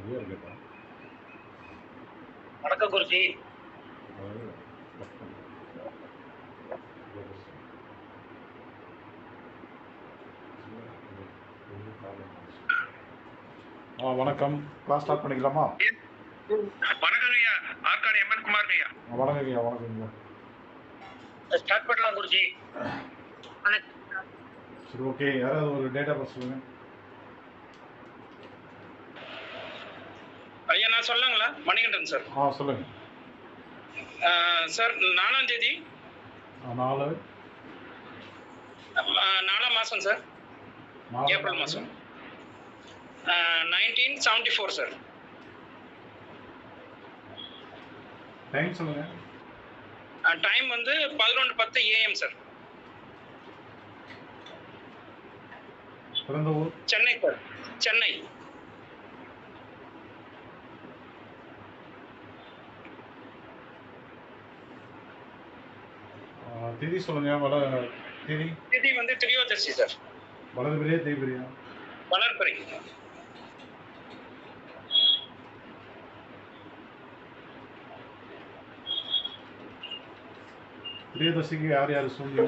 Clear கேட்டா வணக்கம் குருஜி. வணக்கம். கிளாஸ் ஸ்டார்ட் பண்ணிக்கலாமா? வணக்கம் ஐயா. ஆர்காடு எம்என் குமார் ஐயா. வணக்கம் ஐயா. வணக்கம். ஸ்டார்ட் பண்ணலாம் குருஜி. சரி, ஓகே. யாராவது ஒரு டேட்டா பர்ஸ் சொல்லுங்க. ஐயா நான் சொல்லுங்களா? மணிகண்டன் சார். சொல்லுங்க சார். 4ஆம் தேதி 4ஆம் மாதம் சார். ஏப்ரல் மாதம் 1974 சார். டைம் சொல்லுங்க. டைம் வந்து 11:10 AM சார். பிறந்த ஊர்? சென்னை சார். சென்னை. திதி சொல்லுங்க. திதி வந்து திரியோதசி சார். வளர்பிரியா தேய்பிரியா? வளர்பிறை. திரியோதசிக்கு யார் யார் சூழ்நிலை?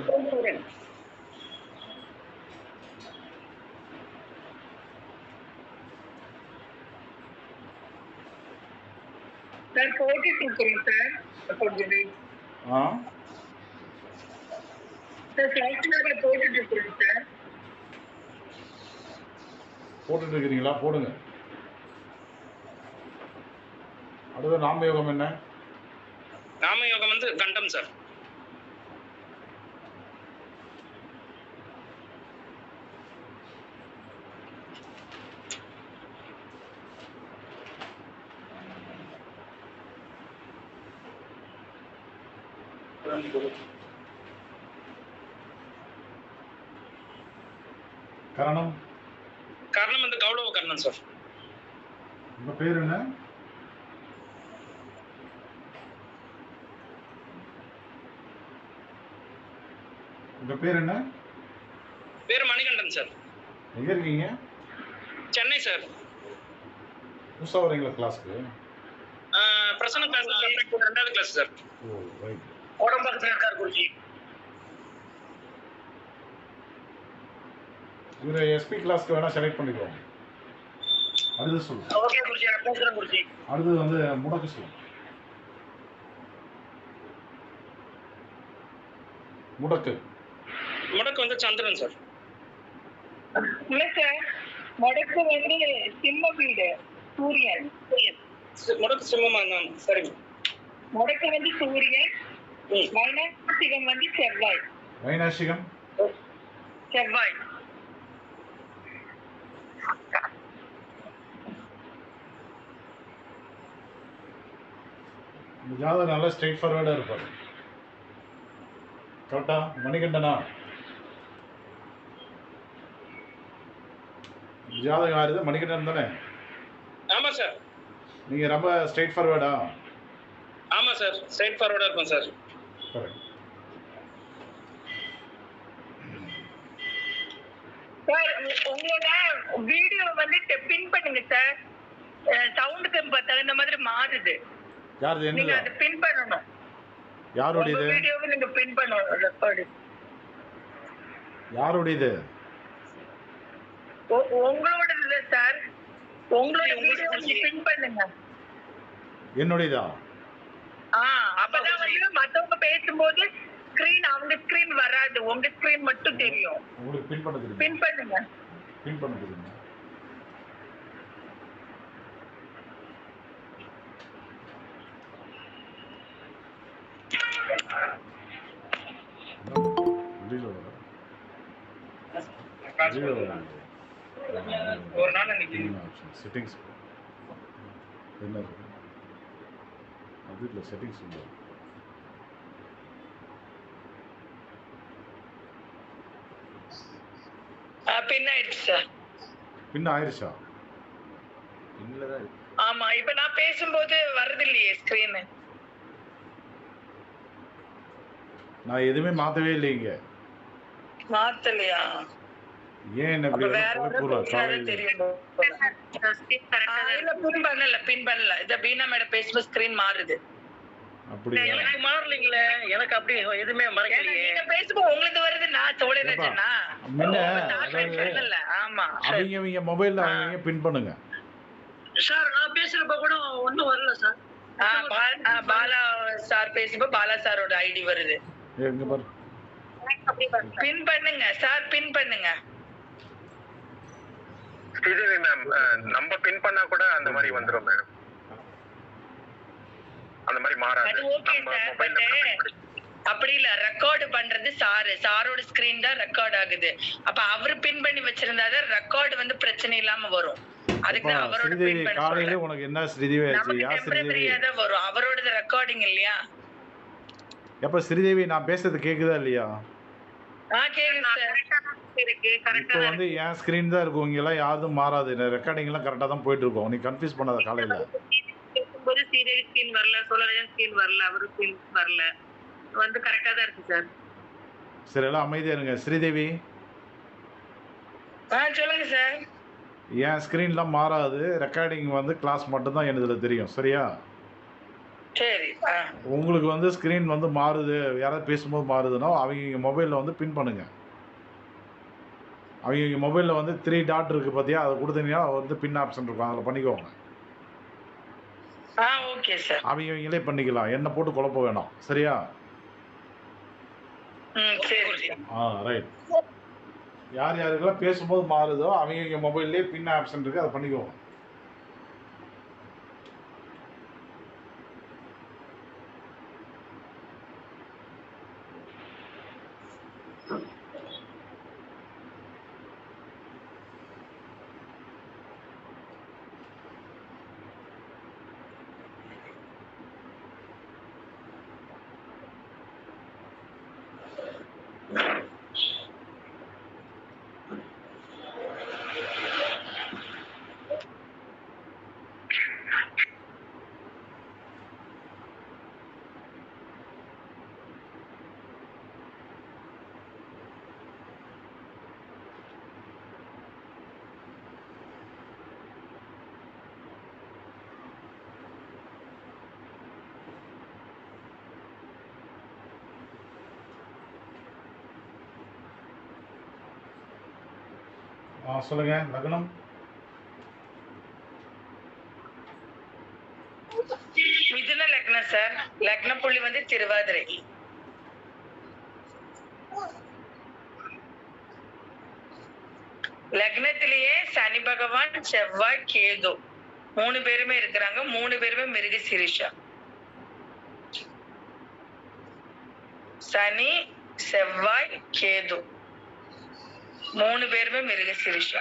சார் போட்டுட்டு இருக்கிறேன் சார். போட்டுட்டு இருக்கிறீங்களா? போடுங்க. அடுத்த நாமயோகம் என்ன? நாமயோகம் வந்து கண்டம் சார். கரணம்? கரணம் வந்து கௌளவ கர்ணன் சார். உங்க பேர் என்ன? உங்க பேர் என்ன? பேர் மணிகண்டன் சார். எங்க இருக்கீங்க? சென்னை சார். புதுசா வரீங்களா கிளாஸ்க்கு? பிரசன்ன கிளாஸ் 2வது கிளாஸ் சார். ரைட். கோடம்பாக்கத்துல இருக்கார் குருஜி. இவரை எஸ்பி கிளாஸ்க்கு வேணா செலக்ட் பண்ணிக்கோ. அடுத்து சொல்லு. ஓகே குருஜி. நான் பேசுறேன் குருஜி. அடுத்து வந்து முடக்கு சொல்லு. முடக்கு வந்து சந்திரன் சார். இல்ல சார், முடக்கு வந்து சிம்ம வீடு சூரியன். முடக்கு சிம்மமா? சரிங்க. முடக்கு வந்து சூரியன். வைநாசிகம் வந்து செவ்வாய். வைநாசிகம் செவ்வாய். ஜாதகம் நல்லா ஸ்ட்ரெயிட் ஃபார்வர்டா இருப்பாரு. கரெக்டா? மணிகண்டனா? ஜாதகம் யாருது? மணிகண்டன் தானே? ஆமா சார். நீங்க ரொம்ப ஸ்ட்ரெயிட் ஃபார்வர்டா? ஆமா சார், ஸ்ட்ரெயிட் ஃபார்வர்டா இருக்கும் சார். கரெக்ட். சார் உங்களோட வீடியோ வந்து பின் பண்ணுங்க சார். சவுண்டுக்கு தகுந்த மாதிரி மாறுது. யாருது? நீங்க என்ன? அதை பின் பண்ணணும். யாரோடது? வீடியோவை நீங்க பின் பண்ணணும். ரெக்கார்ட். யாரோடது? உங்களோடது இல்ல சார். உங்களோட வீடியோவை நீங்க பின் பண்ணுங்க. என்னோடதா? அப்பதான் வந்து மத்தவங்க பேசும்போது ஸ்கிரீன் அவங்க ஸ்கிரீன் வராது, உங்க ஸ்கிரீன் மட்டும் தெரியும். உங்களுக்கு பின் பண்ண தெரியும்? பின் பண்ணுங்க. பின் பண்ண தெரியும். ஒரு நாள் செட்டிங்ஸ் என்ன இருக்கு? அது இல்லை, செட்டிங்ஸ் இல்லை. பின் ஆயிடுச்சு சார். பின் ஆயிடுச்சா? ஆமா, இப்ப நான் பேசும்போது வருது இல்லையே ஸ்கிரீன். நான் எதுவுமே மாத்தவே இல்லைங்க. மாத்தலையா? ஏன் என்ன அப்ப இப்படி வேற எல்லாம் யாராவது குழப்புற பேசினாதான் காலையில? தெரியும். இல்ல பின் பண்ணல. இத பீனா மேடம் பேசும்போது ஸ்கிரீன் மாறுது. அப்படியா? எனக்கு மாறலீங்களே, எனக்கு அப்படி எதுவுமே ஏன்னா மறைக்கலையே. நீங்க பேசும்போது உங்களுக்கு வருது, நான் ஏப்பா, சொல்லிடுறேன்னா முன்ன இல்ல. ஆமா அவங்க மொபைல்ல அவங்க பின் பண்ணுங்க. சார் நான் பேசுறப்ப கூட ஒண்ணும் வரல சார். பாலா சார் பேசும்போது பாலா சாரோட ஐடி வருது. எங்க பாரு. பின் பண்ணுங்க சார், பின் பண்ணுங்க. ஸ்ரீதேவி மேம், நம்ம பின் பண்ணா கூட அந்த மாதிரி வந்துரும் மேம். அந்த மாதிரி மாறாது. அது ஓகே நம்ம சார், மொபைல்ல அப்படி இல்ல. ரெக்கார்ட் பண்றது சாரோட ஸ்கிரீன் தான் ரெக்கார்ட் ஆகுது. அப்ப அவரு பின் பண்ணி வச்சிருந்தாதான் ரெக்கார்ட் வந்து பிரச்சனை இல்லாம வரும். அதுக்கு தான் அவரோட ஸ்ரீதேவி பின் பண்ண காலையில சொல்றேன். உனக்கு என்ன ஸ்ரீதேவி ஆச்சு? நமக்கு யார் ஸ்ரீதேவி? டெம்பரரியா தான் வரும், அவரோட ரெக்கார்டிங் இல்லையா? எப்ப ஸ்ரீதேவி நான் பேசுறது கேக்குதா இல்லையா? கேக்குது சார். இப்போ வந்து என் ஸ்கிரீன் தான் இருக்கும், இங்க எல்லாம் யாரும் மாறாது. ரெக்கார்டிங் எல்லாம் கரெக்டா தான் போயிட்டு இருக்கும். நீ கன்ஃபியூஸ் பண்ணாத காலையில. பேசும்போது சீரியஸ் ஸ்கிரீன் வரல, சோலரஜன் ஸ்கிரீன் வரல, அவரு ஸ்கிரீன் வரல, வந்து கரெக்டா தான் இருக்கு சார். சரி, எல்லாம் அமைதியா இருங்க. ஸ்ரீதேவி, சொல்லுங்க சார். என் ஸ்கிரீன்லாம் மாறாது. ரெக்கார்டிங் வந்து கிளாஸ் மட்டும் தான் எனக்கு இதுல தெரியும். சரியா? சரி. உங்களுக்கு வந்து ஸ்கிரீன் வந்து மாறுது, யாராவது பேசும்போது மாறுதுன்னா அவங்க மொபைலில் வந்து பின் பண்ணுங்க. அவங்க மொபைலில் வந்து 3 டாட் இருக்குது பார்த்தியா, அதை கொடுத்தீங்கன்னா வந்து பின் ஆப்ஷன் இருக்கும், அதில் பண்ணிக்கோங்க. Okay sir. அவங்களே பண்ணிக்கலாம், என்ன போட்டு குழப்ப வேணாம். சரியா? சரி. ரைட். யார் யாருக்கெல்லாம் பேசும்போது மாறுதோ அவங்க மொபைல்லே பின் ஆப்ஷன் இருக்குது, அதை பண்ணிக்கோங்க. சொல்லுங்க. லக்னம் மிதுன லக்னம் சார். லக்ன புள்ளி வந்து திருவாதிரை. லக்னத்திலேயே சனி பகவான், செவ்வாய், கேது 3 பேருமே இருக்கிறாங்க. 3 பேருமே மிருக சீரிஷா. சனி, செவ்வாய், கேது 3 பேருமே மிருக சீரிஷா.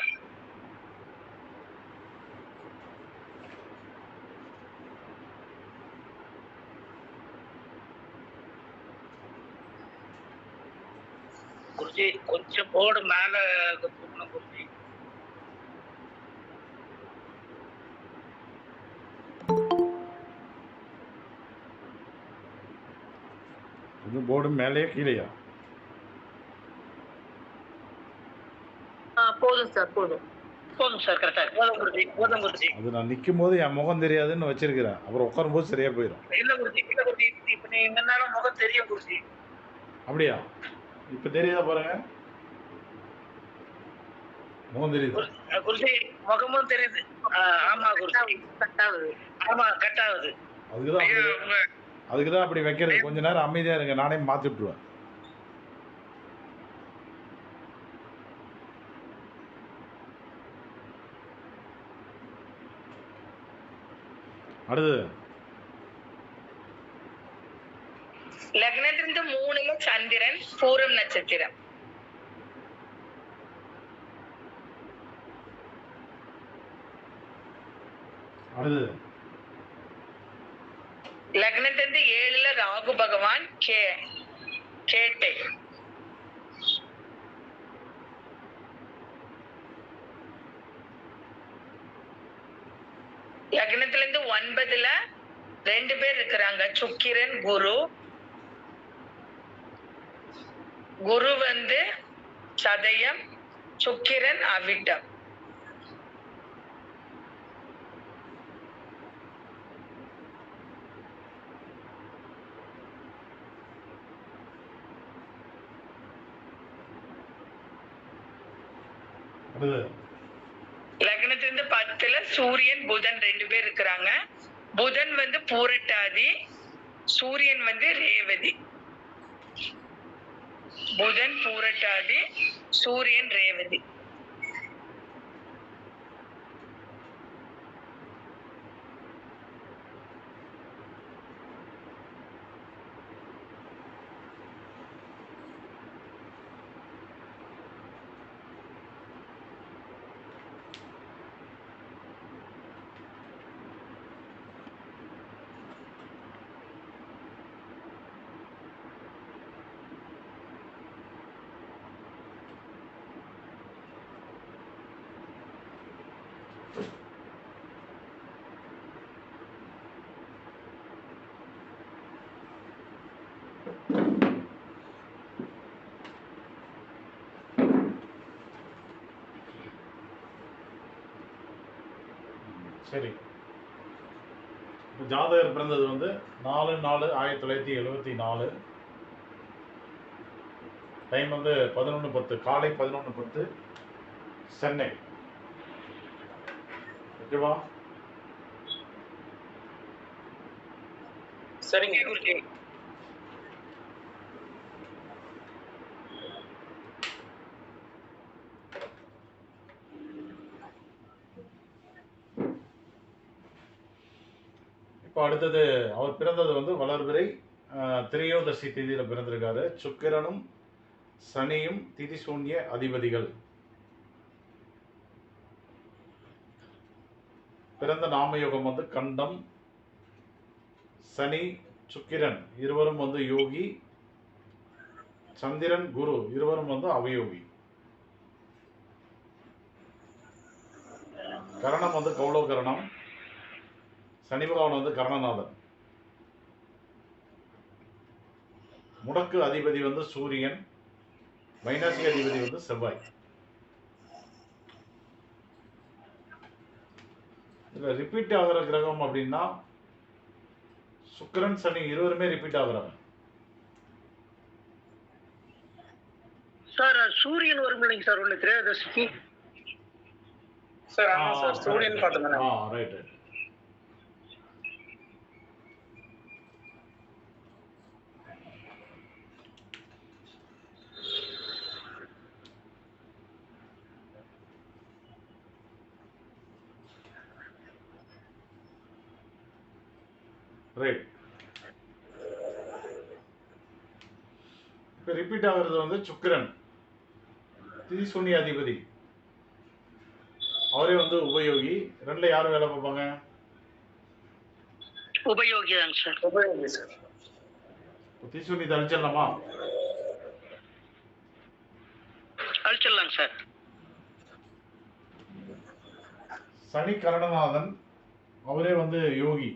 குருஜி கொஞ்சம் போர்டு மேல தூக்கணும் குருஜி. இது போர்டு மேலேயே கீழேயா? போதும் சார், போதும். போதும் சார், கரெக்டா போதும் குருஜி, போதும் குருஜி. அது நான் நிற்கும் போது என் முகம் தெரியாதுன்னு வச்சிருக்கிறேன், அப்புறம் உட்காரும் போது சரியா போயிடும். இல்ல குருஜி, இல்ல குருஜி, இப்ப நீ முன்னாலும் முகம் தெரியும் குருஜி. அப்படியா? இப்ப தெரியுதா பாருங்க, முகம் தெரியுது. குருஜி முகமும் தெரியுது. ஆமா குருஜி, கட்டாவது. ஆமா கட் ஆகுது. அதுக்குதான் அப்படி வைக்கிறது. கொஞ்ச நேரம் அமைதியா இருங்க, நானே மாத்தி விட்டுருவேன். அடுத்தது லக்னத்திலிருந்து 3ல சந்திரன், பூரம் நட்சத்திரம். அடுத்தது லக்னத்திலிருந்து 7ல ராகு பகவான், கேட்டை. லக்னத்திலிருந்து 9ல 2 பேர் இருக்கிறாங்க, சுக்கிரன், குரு. குரு வந்து சதயம், சுக்கிரன் அவிட்டம். லக்னத்திலிருந்து 10ல சூரியன் புதன் 2 பேர் இருக்கிறாங்க. புதன் வந்து பூரட்டாதி, சூரியன் வந்து ரேவதி. புதன் பூரட்டாதி, சூரியன் ரேவதி. சரி, ஜாதகர் பிறந்தது வந்து 4/4/1974. டைம் வந்து 11:10, காலை 11:10 சென்னை. ஓகேவா? சரிங்க குருஜி. இப்போ அடுத்தது அவர் பிறந்தது வந்து வளர்பிறை திரையோதசி திதியில பிறந்திருக்காரு. சுக்கிரனும் சனியும் திதிசூன்ய அதிபதிகள். பிறந்த நாமயோகம் வந்து கண்டம். சனி சுக்கிரன் இருவரும் வந்து யோகி. சந்திரன் குரு இருவரும் வந்து அவயோகி. கரணம் வந்து கௌளவ கரணம். சனி பகவான் வந்து கரணநாதன். முடக்கு அதிபதி வந்து சூரியன். மைனாசி அதிபதி வந்து செவ்வாய். இதுல ரிப்பீட் ஆகிற கிரகம் அப்படின்னா சுக்கிரன் சனி இருவருமே ரிப்பீட் ஆகுறாங்க. சார் சூரியன் வரும் இல்லைங்க சார் ஒண்ணு திரையோதசிக்கு. சார் ஆமா சார் சூரியன் பார்த்தோம். Right right. ரைட். இப்போ ரிப்பீட் ஆகிறது வந்து சுக்கிரன் திதிசூன்ய அதிபதி. அவரே வந்து உபயோகி. ரெண்டுல யாரும் வேலை பார்ப்பாங்க? உபயோகி தாங்க சார். உபயோகி சார். திதிசூன்யத்தை அழிச்சிடலாமா? அழிச்சிடலாங்க சார். சனி கரணநாதன், அவரே வந்து யோகி.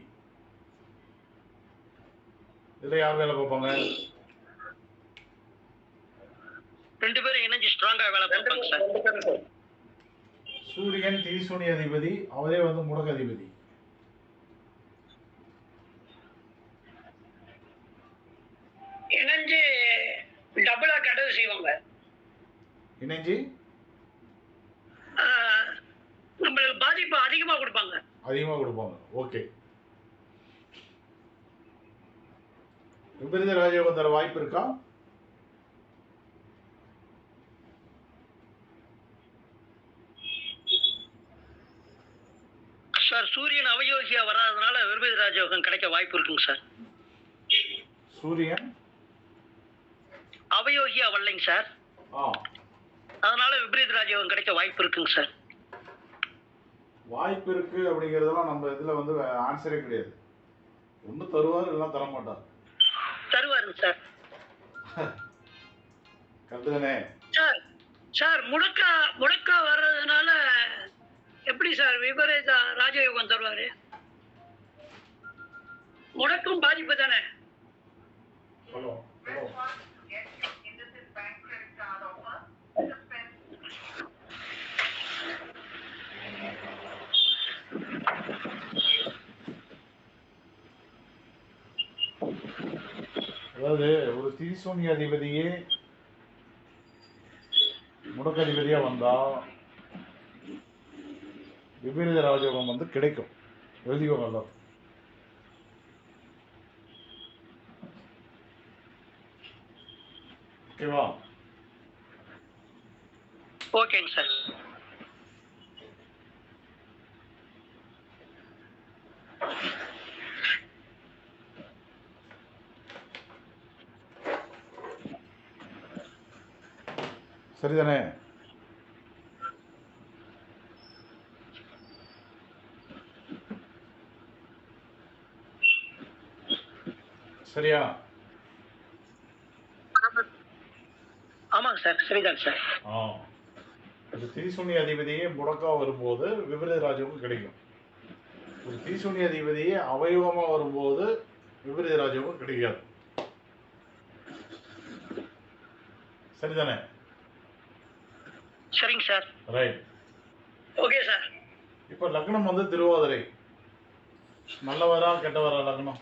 இதுல யார் வேலை பார்ப்பாங்க? 2 பேரும் இணைஞ்சு ஸ்ட்ராங்கா வேலை பார்ப்பாங்க சார். சூரியன் திதிசூன்ய அதிபதி, அவரே வந்து முடக்கு அதிபதி. இணைஞ்சு டபுளா கெட்டது செய்வாங்க. இணைஞ்சு நம்மளுக்கு பாதிப்பு அதிகமா கொடுப்பாங்க. அதிகமாக கொடுப்பாங்க. ஓகே. விபரீத ராஜயோகம் தர வாய்ப்பு இருக்கா? சார் சூரியன் அவயோகியா வராதனால விபரீத ராஜயோகம் கிடைக்க வாய்ப்பு இருக்குங்க சார். சூரியன் அவயோகியா வரலைங்க சார். அதனால விபரீத ராஜயோகம் கிடைக்க வாய்ப்பு இருக்குங்க சார். வாய்ப்பு இருக்கு அப்படிங்கறதெல்லாம் நம்ம இதுல வந்து ஆன்சரே கிடையாது. ஒண்ணு தருவார் இல்லைன்னா தர மாட்டார். தருவாருங்க சார். கரெக்டுதானே சார்? சார் முடக்கா வர்றதுனால எப்படி சார் விபரீத ராஜயோகம் தருவாரு? முடக்கும் பாதிப்பு தானே. அதாவது ஒரு திரிசூன்ய அதிபதியே முடக்கதிபதியா வந்தா விபரீத ராஜயோகம் வந்து கிடைக்கும். எழுதிக்கோங்க எல்லாம். ஓகேவா? ஓகேங்க சார். சரிதானே? சரியா? ஆமாங்க சார், சரிதாங்க சார். ஒரு திரிசூன்ய அதிபதியே முடக்கா வரும்போது விபரீத ராஜயோகம் கிடைக்கும். ஒரு திரிசூன்ய அதிபதியே அவயோகமா வரும்போது விபரீத ராஜயோகம் கிடைக்காது. சரிதானே? சரிங்க சார். ரைட். Okay sir. இப்ப லக்னம் வந்து திருவாதிரை. நல்லவரா கெட்டவரா லக்னம்?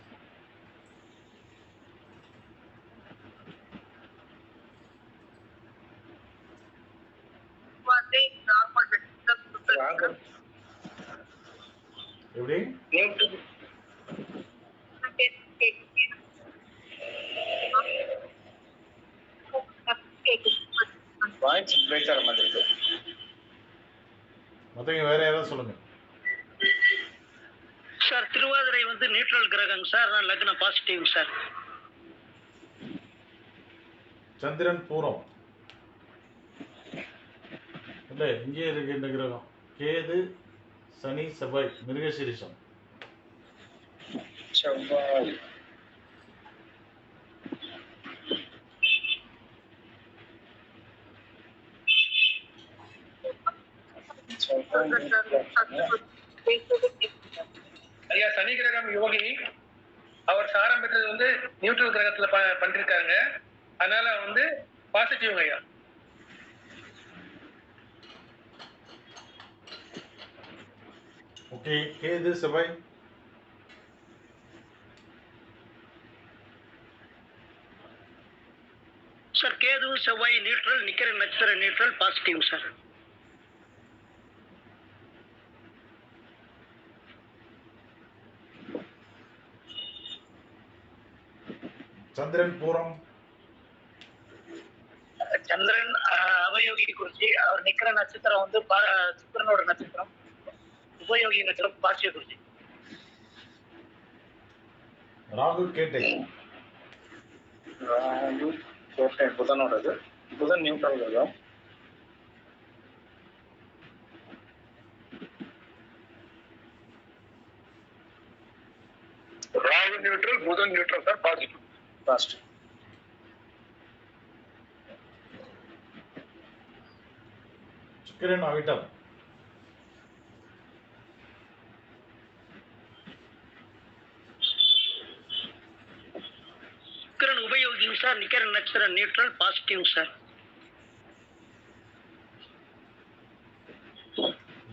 எப்படி? வாய்ஸ் பிரேக் ஆகிற மாதிரி இருக்கு. மத்தவங்க வேற யாராவது சொல்லுங்க. சார் திருவாதிரை வந்து நியூட்ரல் கிரகம் சார், நான் லக்னம் பாசிட்டிவ் சார். சந்திரன் பூரம் இல்ல, இங்கே இருக்கு இந்த கிரகம். கேது சனி செவ்வாய் மிருகசீரிஷம். செவ்வாய் ஐயா சனி கிரகம் யோகி. அவர் சாரம் பெற்றது வந்து நியூட்ரல் கிரகத்துல பண்ணிருக்காங்க. அதனால வந்து பாசிட்டிவ் ஐயா. ஓகே. கேது செவ்வாய் சார் கேது செவ்வாய் நியூட்ரல், நிக்கிற நட்சத்திரம் நியூட்ரல் பாசிட்டிவ் சார். சந்திரன் பூரம் சந்திரன் அவயோகி குறிச்சி, அவர் நிக்கிற நட்சத்திரம் வந்து சுக்கிரனோட நட்சத்திரம், உபயோகி நட்சத்திரம் பாசிட்டிவ் குறிச்சி. ராகு கேட்டை புதனோடது. புதன் நியூட்ரல் கிரகம். ராகு நியூட்ரல், புதன் நியூட்ரல் சார், பாசிட்டிவ். பாசிட்டிவ். சுக்கிரன் அவிட்டம் சுக்கிரன் உபயோகி சார், நிக்கிற நட்சத்திரம் நியூட்ரல் பாசிட்டிவ் சார்.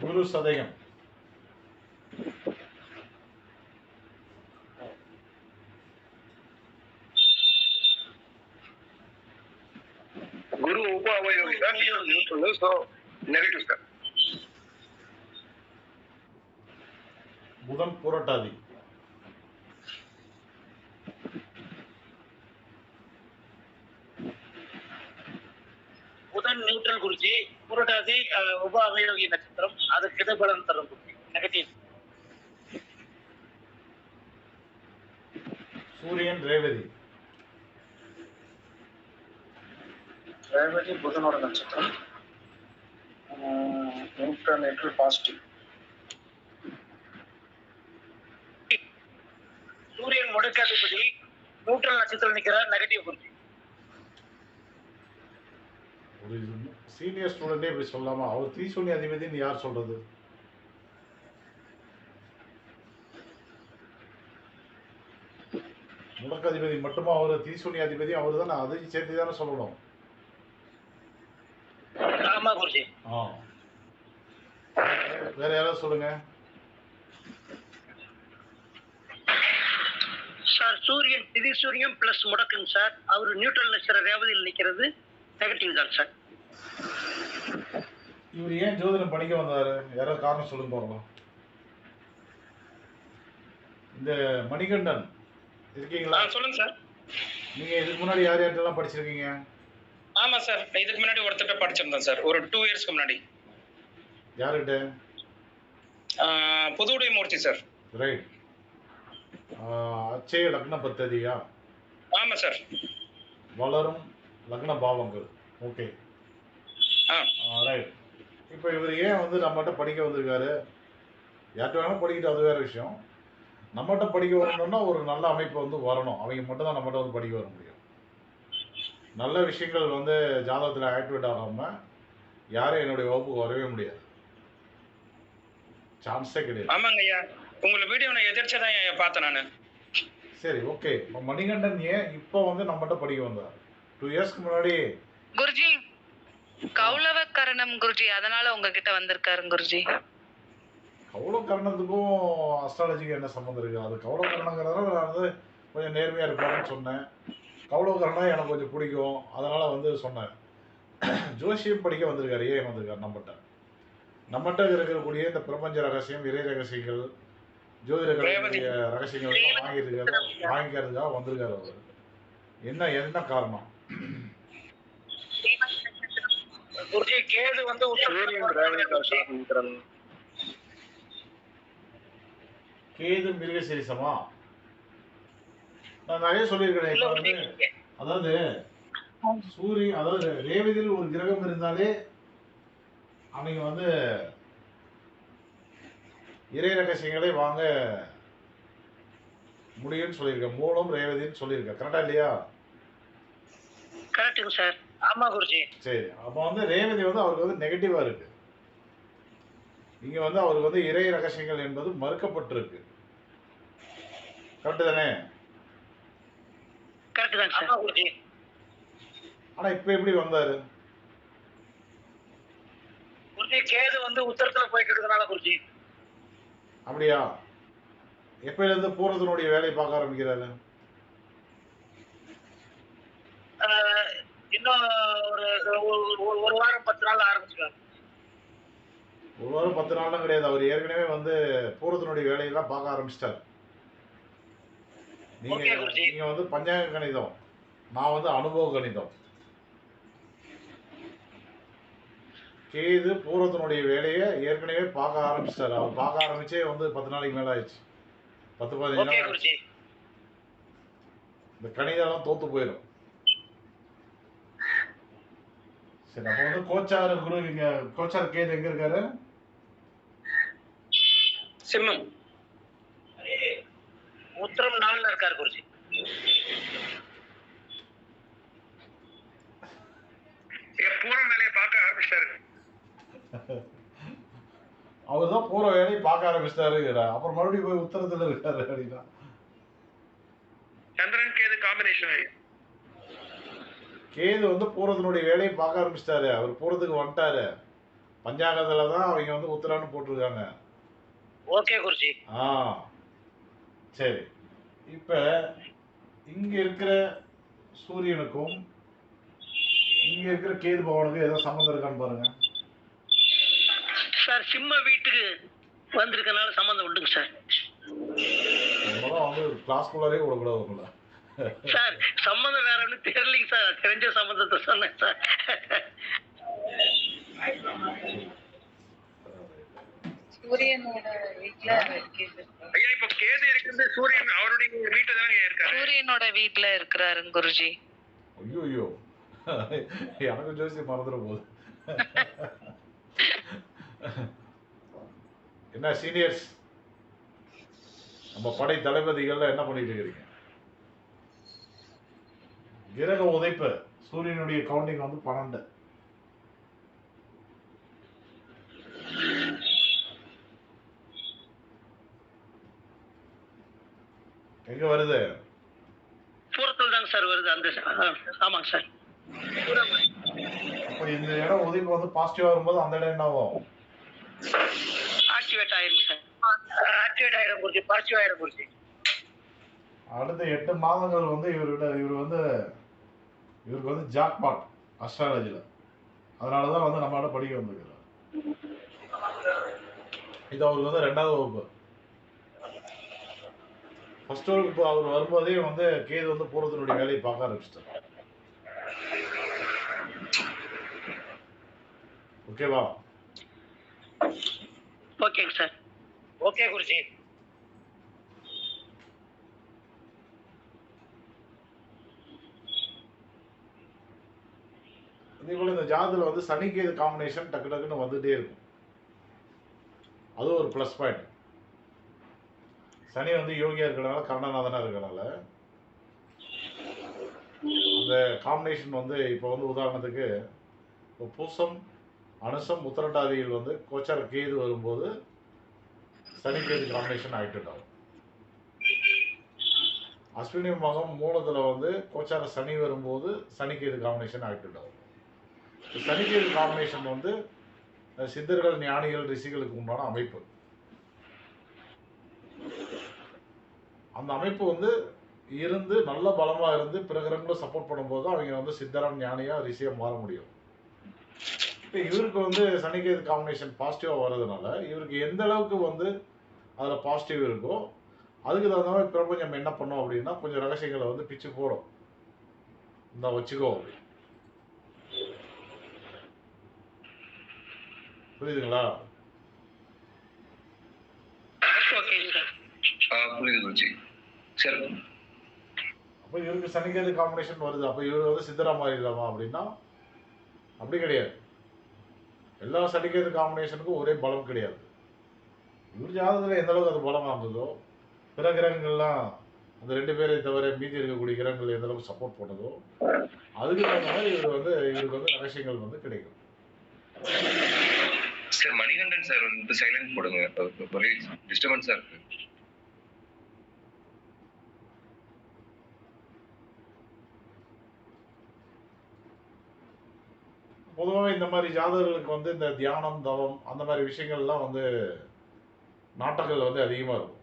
குரு சதயம் குரு உப அவயோகி sir, neutral. So negative sir. புதன் புரட்டாதி புதன் நியூட்ரல் குறிச்சி, புரட்டாதி உப அவயோகி நட்சத்திரம், அது கெடுபலன் தரும் குறிச்சி நெகட்டிவ். சூரியன் ரேவதி ரேவதி புதனோட நட்சத்திரம். Neutral positive. சூரியன் முடக்காதிபதி, நியூட்ரல் நட்சத்திரம் நிற்கிறார், நெகட்டிவ் குறிச்சி. ஒரு சீனியர் ஸ்டூடெண்டே இப்படி சொல்லாமா? அவர் திரிசூன்ய அதிபதினு யார் சொல்றது? முடக்காதிபதி மட்டுமா அவர் திரிசூன்ய அதிபதி? அவர் தானே, அதையும் சேர்த்து தானே சொல்லணும். ஆமா குருஜி. வேற யாராவது சொல்லுங்க. சார் சூரியன் திதி சூரியன் பிளஸ் முடக்குங்க சார். அவர் நியூட்ரல் நட்சத்திர ரேவதியில் நிற்கிறது நெகட்டிவ் தான் சார். இவர் ஏன் ஜோதிடம் படிக்க வந்தாரு? யாராவது காரணம் சொல்லுங்க போகலாம். இந்த மணிகண்டன் இருக்கீங்களா? சொல்லுங்க சார். நீங்க இதுக்கு முன்னாடி யார் யார்ட்டெல்லாம் படிச்சிருக்கீங்க? ஆமா சார், இதுக்கு முன்னாடி ஒருத்தட்ட படிச்சிருந்தேன் சார், ஒரு 2 இயர்ஸ்க்கு முன்னாடி. யாருகிட்ட? புதுவுடை மூர்த்தி சார். ரைட். அச்சய லக்ன பத்ததியா? ஆமா சார். வளரும் லக்ன பாவங்கள். Okay, right. இப்போ இவர் ஏன் வந்து நம்மகிட்ட படிக்க வந்திருக்காரு? யார்கிட்ட வேணாலும் படிக்கிட்டு, அது வேற விஷயம். நம்மகிட்ட படிக்க வரணும்னா ஒரு நல்ல அமைப்பு வந்து வரணும். அவங்க மட்டும் தான் நம்மகிட்ட வந்து படிக்க வர முடியும். நல்ல விஷயங்கள் வந்து ஜாதகத்தில் ஆக்டிவேட் ஆகாமல் யாரும் என்னுடைய வகுப்புக்கு வரவே முடியாது. சான்ஸே கிடையாது. ஆமாங்க ஐயா, உங்களை வீடியோ நான் எதிர்த்து தான் பார்த்தேன் நான். சரி, ஓகே. இப்போ மணிகண்டன் ஏன் இப்போ வந்து நம்மகிட்ட படிக்க வந்தார்? 2 இயர்ஸ்க்கு முன்னாடி குருஜி கௌளவ கரணம் குருஜி, அதனால உங்ககிட்ட வந்திருக்காரு குருஜி. கௌளவ கரணத்துக்கும் அஸ்ட்ராலஜிக்கு என்ன சம்மந்தம் இருக்குது? அது கௌளவ கரணங்கிறதால நான் வந்து கொஞ்சம் நேர்மையாக இருப்பாருன்னு சொன்னேன். கௌளவ கரணம் எனக்கு கொஞ்சம் பிடிக்கும், அதனால் வந்து சொன்னேன். ஜோசியம் படிக்க வந்திருக்காரு. ஏன் வந்திருக்காரு நம்மகிட்ட இருக்கக்கூடிய இந்த பிரபஞ்ச ரகசியம், இறை ரகசியங்கள், ஜோதிட ரகசியங்கள் எல்லாம் வாங்கிக்கிறதுக்காக வந்திருக்காரு அவர். என்ன காரணம்? குருஜி கேது வந்து கேது மிருகசீரிசமா? நான் நிறைய சொல்லியிருக்கிறேன். இப்போ வந்து அதாவது சூரியன், அதாவது ரேவதியில் ஒரு கிரகம் இருந்தாலே அவங்க வந்து இறை ரகசியங்களை வாங்க முடியும்னு சொல்லியிருக்கேன். மூலம் ரேவதின்னு சொல்லியிருக்கேன். கரெக்டா இல்லையா? கரெக்டுங்க சார். ஆமா குருஜி. சரி, அப்போ வந்து ரேவதி வந்து அவருக்கு வந்து நெகட்டிவா இருக்கு. இங்க வந்து அவருக்கு வந்து இறை ரகசியங்கள் என்பது மறுக்கப்பட்டிருக்கு. கரெக்டு தானே? கரெக்ட் தான் சார். குருஜி ஆனா இப்ப எப்படி வந்தாரு? குருஜி கேது வந்து உத்தரத்துல போயிட்டு இருக்கனால குருஜி. அப்படியா? எப்பயில இருந்து பூர்வத்தினுடைய வேலையை பார்க்க ஆரம்பிக்கிறாரு? இன்னும் ஒரு வாரம் 10 நாள் ஆரம்பிச்சுக்காரு. ஒரு வாரம் 10 நாள்லாம் கிடையாது. அவர் ஏற்கனவே வந்து பூர்வத்தினுடைய வேலையெல்லாம் பார்க்க ஆரம்பிச்சிட்டாரு. நீங்க வந்து பஞ்சாங்க கணிதம், நான் வந்து அனுபவ கணிதம். கேது பூர்வத்தினுடைய வேலையை ஏற்கனவே பார்க்க ஆரம்பிச்சிட்டாரு. அவர் பார்க்க ஆரம்பிச்சே வந்து 10 நாளைக்கு மேல ஆயிடுச்சு. 10-15 நாள். இந்த கணிதெல்லாம் தோத்து போயிடும். சரி, அப்போ வந்து கோச்சார குரு இங்க, கோச்சார கேது எங்க இருக்காரு? சிம்மம். உத்தரம் 4ல இருக்காரு குருஜி. பூர்வ வேலையை பார்க்க ஆரம்பிச்சிட்டாரு. அவர் தான் பூர்வ வேலையை பார்க்க ஆரம்பிச்சிட்டாரு. அப்புறம் மறுபடியும் போய் உத்தரத்துல இருக்காரு அப்படின்னா சந்திரன் கேது காம்பினேஷன். கேது வந்து பூர்வத்தினுடைய வேலையை பார்க்க ஆரம்பிச்சிட்டாரு. அவர் பூர்வத்துக்கு வந்துட்டாரு. பஞ்சாங்கத்துல தான் அவங்க வந்து உத்தரான்னு போட்டிருக்காங்க. ஓகே குருஜி. சரி, இப்ப இங்க இருக்கிற சூரியனுக்கும் இங்க இருக்கிற கேது பகவானுக்கும் ஏதோ சம்பந்தம் இருக்கான்னு பாருங்க. சார் சிம்ம வீட்டுக்கு வந்திருக்கனால சம்பந்தம் உண்டுங்க சார். வந்து கிளாஸ்குள்ளாரே விடக்கூடாது உங்களை. சார் சம்பந்தம் வேற ஒன்றும் தெரியலைங்க சார், தெரிஞ்ச சம்பந்தத்தை சொன்னேன் சார். சூரியனோட வீட்ல ஐயா இப்ப கேது இருக்குது, சூரியன் அவருடைய வீட்டுல தான் இருக்காரு. சூரியனோட வீட்ல இருக்கிறாரு குருஜி. ஐயோ, எனக்கு ஜோசி மறந்துட போகுது. என்ன சீனியர்ஸ், நம்ம படை தளபதிகள்ல என்ன பண்ணிட்டு இருக்கிறீங்க? கிரக உதைப்பு, சூரியனுடைய கவுண்டிங் வந்து 12. எங்க வருது? பூரத்தில் தாங்க சார் வருது. அந்த ஆமாங்க சார். அப்ப இந்த இடம் உதவி வந்து பாசிட்டிவா வரும்போது அந்த இடம் என்ன ஆகும்? ஆக்டிவேட் ஆயிரும் சார். ஆக்டிவேட் ஆயிரும் குருஜி, பாசிட்டிவ் ஆயிரும் குருஜி. அடுத்த 8 மாதங்கள் வந்து இவருக்கு வந்து ஜாக்பாட் அஸ்ட்ராலஜியில். அதனால தான் வந்து நம்மளால படிக்க வந்திருக்கிறார். இது அவருக்கு வந்து 2வது வகுப்பு. ஃபர்ஸ்ட் வகுப்பு அவர் வரும்போதே வந்து கேது வந்து பூர்வத்தினுடைய வேலையை பார்க்க ஆரம்பிச்சிட்டார். ஓகேவா? ஓகேங்க சார். ஓகே குருஜி. அதே போல இந்த ஜாதகத்தில் வந்து சனி கேது காம்பினேஷன் டக்கு டக்குன்னு வந்துட்டே இருக்கும். அது ஒரு ப்ளஸ் பாயிண்ட். சனி வந்து யோகியா இருக்கிறனால, கர்ணநாதனா இருக்கிறனால அந்த காம்பினேஷன் வந்து இப்போ வந்து உதாரணத்துக்கு இப்போ பூசம், அனுசம், உத்திரட்டாதியில் வந்து கோச்சார கேது வரும்போது சனி கேது காம்பினேஷன் ஆக்டிவேட் ஆகும். அஸ்வினி மகம் மூலத்தில் வந்து கோச்சார சனி வரும்போது சனி கேது காம்பினேஷன் ஆக்டிவேட் ஆகும். சனி கேது காம்பினேஷன் வந்து சித்தர்கள், ஞானிகள், ரிஷிகளுக்கு உண்டான அமைப்பு. அந்த அமைப்பு வந்து இருந்து நல்ல பலமாக இருந்து பிற கிரகங்களும் சப்போர்ட் பண்ணும்போது அவங்க வந்து சித்தரம், ஞானியா, ரிஷியா மாற முடியும். இப்போ இவருக்கு வந்து சனிகேது காம்பினேஷன் பாசிட்டிவாக வர்றதுனால இவருக்கு எந்த அளவுக்கு வந்து அதில் பாசிட்டிவ் இருக்கோ அதுக்கு தகுந்த மாதிரி பிரபஞ்சம் என்ன பண்ணோம் அப்படின்னா கொஞ்சம் ரகசியங்களை வந்து பிச்சு போடும். இந்த வச்சுக்கோ அப்படி. புரியுதுங்களா? புரியுது சரி. அப்போ இவருக்கு சனிகேது காம்பினேஷன் வருது, அப்போ இவர் வந்து சித்தரா மாறிடலாமா அப்படின்னா அப்படி கிடையாது. எல்லா சனிகேது காம்பினேஷனுக்கும் ஒரே பலம் கிடையாது. இவர் ஜாதகத்தில் எந்த அளவுக்கு அது பலம் ஆகுதோ பிற கிரகங்கள்லாம் அந்த 2 பேரை தவிர மீதி இருக்கக்கூடிய கிரகங்கள் எந்த அளவுக்கு சப்போர்ட் பண்ணுதோ அதுக்கு தகுந்த மாதிரி இவருக்கு வந்து ரகசியங்கள் வந்து கிடைக்கும். சார் மணிகண்டன் சார் வந்து சைலண்ட் போடுங்க, ஒரே டிஸ்டர்பன்ஸா இருக்கு. பொதுவாக இந்த மாதிரி ஜாதகர்களுக்கு வந்து இந்த தியானம், தவம் அந்த மாதிரி விஷயங்கள்லாம் வந்து நாட்டங்கள் வந்து அதிகமாக இருக்கும்.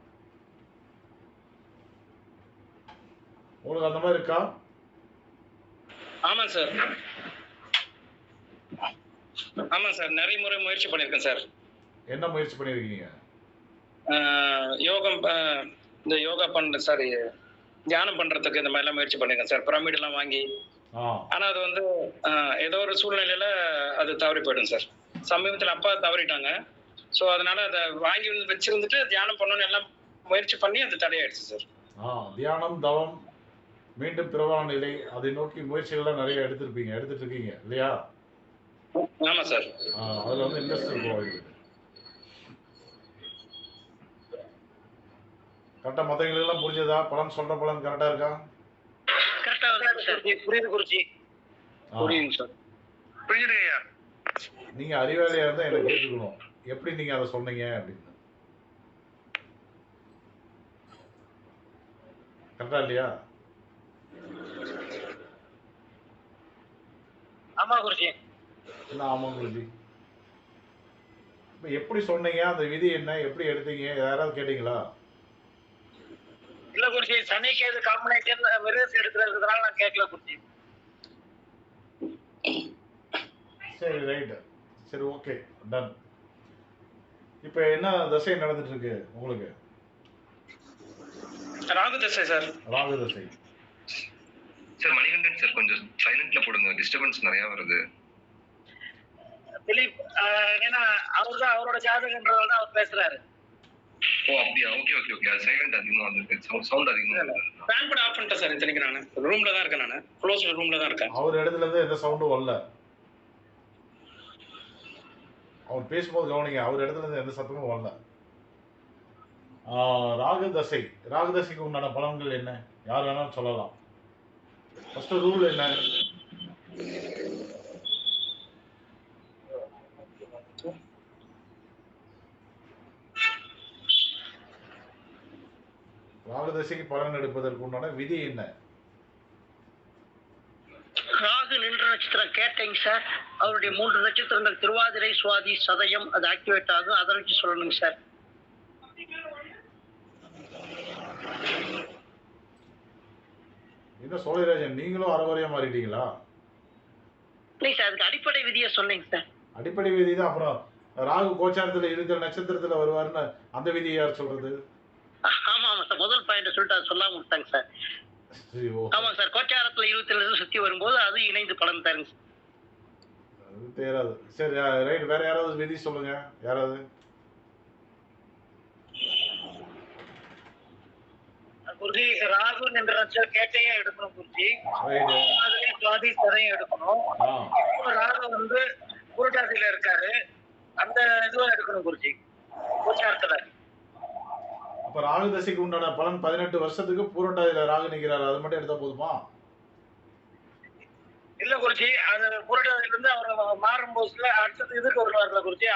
உங்களுக்கு அந்த மாதிரி இருக்கா? ஆமாம் சார். ஆமாம் சார், நிறைய முறை முயற்சி பண்ணியிருக்கேன் சார். என்ன முயற்சி பண்ணியிருக்கீங்க? யோகம், இந்த யோகா பண்ண சாரி தியானம் பண்றதுக்கு இந்த மாதிரிலாம் முயற்சி பண்ணியிருக்கேன் சார். பிரமிடெல்லாம் வாங்கி. ஆனா அது வந்து ஏதோ ஒரு சூழ்நிலையில அது தவறி போயிடும் சார். சமீபத்தில் அப்பா தவறிட்டாங்க. ஸோ அதனால அதை வாங்கி வந்து வச்சிருந்துட்டு தியானம் பண்ணணும்னு எல்லாம் முயற்சி பண்ணி அது தடையாயிடுச்சு சார். தியானம், தவம், மீண்டும் பிறவான நிலை அதை நோக்கி முயற்சிகள்லாம் நிறைய எடுத்துட்டு இருக்கீங்க இல்லையா? ஆமா சார். அதுல வந்து இன்ட்ரெஸ்ட் இருக்கும். கரெக்டா மத்தவங்களுக்கெல்லாம் புரிஞ்சதா? பலன் சொல்ற பலன் கரெக்டா இருக்கா? கரெக்டா இருக்கு சார். புரியுது குருஜி. புரியுங்க சார். புரியுதுங்கய்யா. நீங்க அறிவாளியா இருந்தா எனக்கு கேட்டுக்கணும் எப்படி நீங்க அதை சொன்னீங்க அப்படின்னு. கரெக்டா இல்லையா? ஆமா குருஜி. என்ன ஆமா குருஜி? இப்ப எப்படி சொன்னீங்க, அந்த விதி என்ன, எப்படி எடுத்தீங்க, யாராவது கேட்டீங்களா? இல்ல குருஜி, சனிக்கேது காம்பினேஷன் மிரர்ஸ் எடுக்கிறதுனால நான் கேட்கல குருஜி. சரி ரைட். சரி ஓகே டன். இப்போ என்ன தசை நடந்துட்டு இருக்கு உங்களுக்கு? ராகு தசை சார். ராகு தசை. சார் மணிகண்டன் சார் கொஞ்சம் சைலண்ட்ல போடுங்க, டிஸ்டர்பன்ஸ் நிறைய வருது. திலீப், ஏன்னா அவர்தான் அவரோட ஜாதகன்றதால தான் அவர் பேசுறாரு. ஓ அப்படியா? Okay okay okay. அது சைலண்ட் அதிகமா வந்து சவுண்ட் அதிகமா வருது. ஃபேன் கூட ஆஃப் பண்ணிட்டேன் சார். இத்தனைக்கு நான் ரூம்ல தான் இருக்கேன், நான் க்ளோஸ் ரூம்ல தான் இருக்கேன். அவர் இடத்துல இருந்து எந்த சவுண்டும் வரல. அவர் பேசும்போது கவனிங்க, அவர் இடத்துல இருந்து எந்த சத்தமும் வரல. ராகு தசை. ராகு தசைக்கு உண்டான பலன்கள் என்ன? யார் வேணாலும் சொல்லலாம். ஃபர்ஸ்ட் ரூல் என்ன? ராகு தசைக்கு பலன் எடுப்பதற்கு உண்டான விதி என்ன? ராகு நின்ற நட்சத்திரம் கேட்டேங்க சார். அவருடைய 3 நட்சத்திரங்கள் திருவாதிரை, சுவாதி, சதயம் அது ஆக்டிவேட் ஆகும். அதை வச்சு சொல்லணுங்க சார். என்ன சோழராஜன், நீங்களும் அறகுறையா மாறிட்டீங்களா? இல்லை சார், அதுக்கு அடிப்படை விதியை சொன்னீங்க சார். அடிப்படை விதி தான். அப்புறம் ராகு கோச்சாரத்துல இருக்கிற நட்சத்திரத்துல வருவாருன்னு அந்த விதியை யார் சொல்றது? ஆமா ஆமா சார், முதல் பாயிண்ட் சொல்லிட்டு அது சொல்லாம விட்டாங்க சார். சரி, ஓ, ஆமா சார், கோச்சாரத்துல 27 சுத்தி வரும்போது அது இணைந்து பலன் தருங்க சார். அது தெரியாது. சரி, ரைட். வேற யாராவது விதி சொல்லுங்க, யாராவது. குருஜி, ராகு என்ற நட்சத்திரம் கேட்டையே எடுக்கணும் குருஜி. ரைட்டு. அதுலயே சுவாதி சதையும் எடுக்கணும். ஆ, இப்போ ராகு வந்து புரட்டாசியில இருக்காரு, அந்த இதுவும் எடுக்கணும் குருஜி கோச்சாரத்துல. அப்ப ராகு தசைக்கு உண்டான பலன் 18 வருஷத்துக்கு பூரட்டாதியில ராகு நிக்கிறாரு, அது மட்டும் எடுத்தா போதுமா? இல்ல குருஜி, அது புரட்டாசியில இருந்து அவர் மாறும் போதுல அடுத்தது இதுக்கு வருவார்ல குருஜி,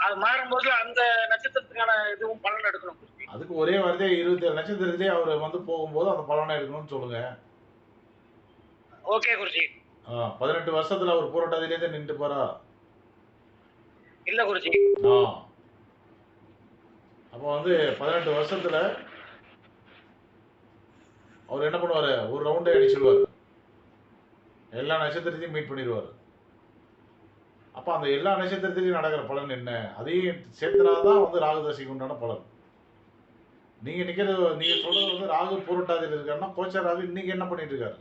அது மாறும் போதுல அந்த நட்சத்திரத்துக்கான இதுவும் பலன் எடுக்கணும் குருஜி. அதுக்கு ஒரே வார்த்தை 27 நட்சத்திரத்திலே அவர் வந்து போகும்போது அந்த பலனை எடுக்கணும்னு சொல்லுங்க. ஓகே குருஜி. 18 வருஷத்துல அவர் பூரட்டாதியிலே தான் நின்று போறா. இல்ல குருஜி. ஆ, அப்போ வந்து 18 வருஷத்துல அவர் என்ன பண்ணுவாரு, ஒரு ரவுண்டே அடிச்சிருவாரு, எல்லா நட்சத்திரத்தையும் மீட் பண்ணிடுவாரு. அப்ப அந்த எல்லா நட்சத்திரத்திலையும் நடக்கிற பலன் என்ன, அதையும் சேர்த்துனாதான் வந்து ராகுதசைக்கு உண்டான பலன். நீங்க நிக்கிறது, நீங்க சொல்றது வந்து ராகு பூரட்டாதியில் இருக்காருன்னா கோச்சர் ராகு இன்னைக்கு என்ன பண்ணிட்டு இருக்காரு,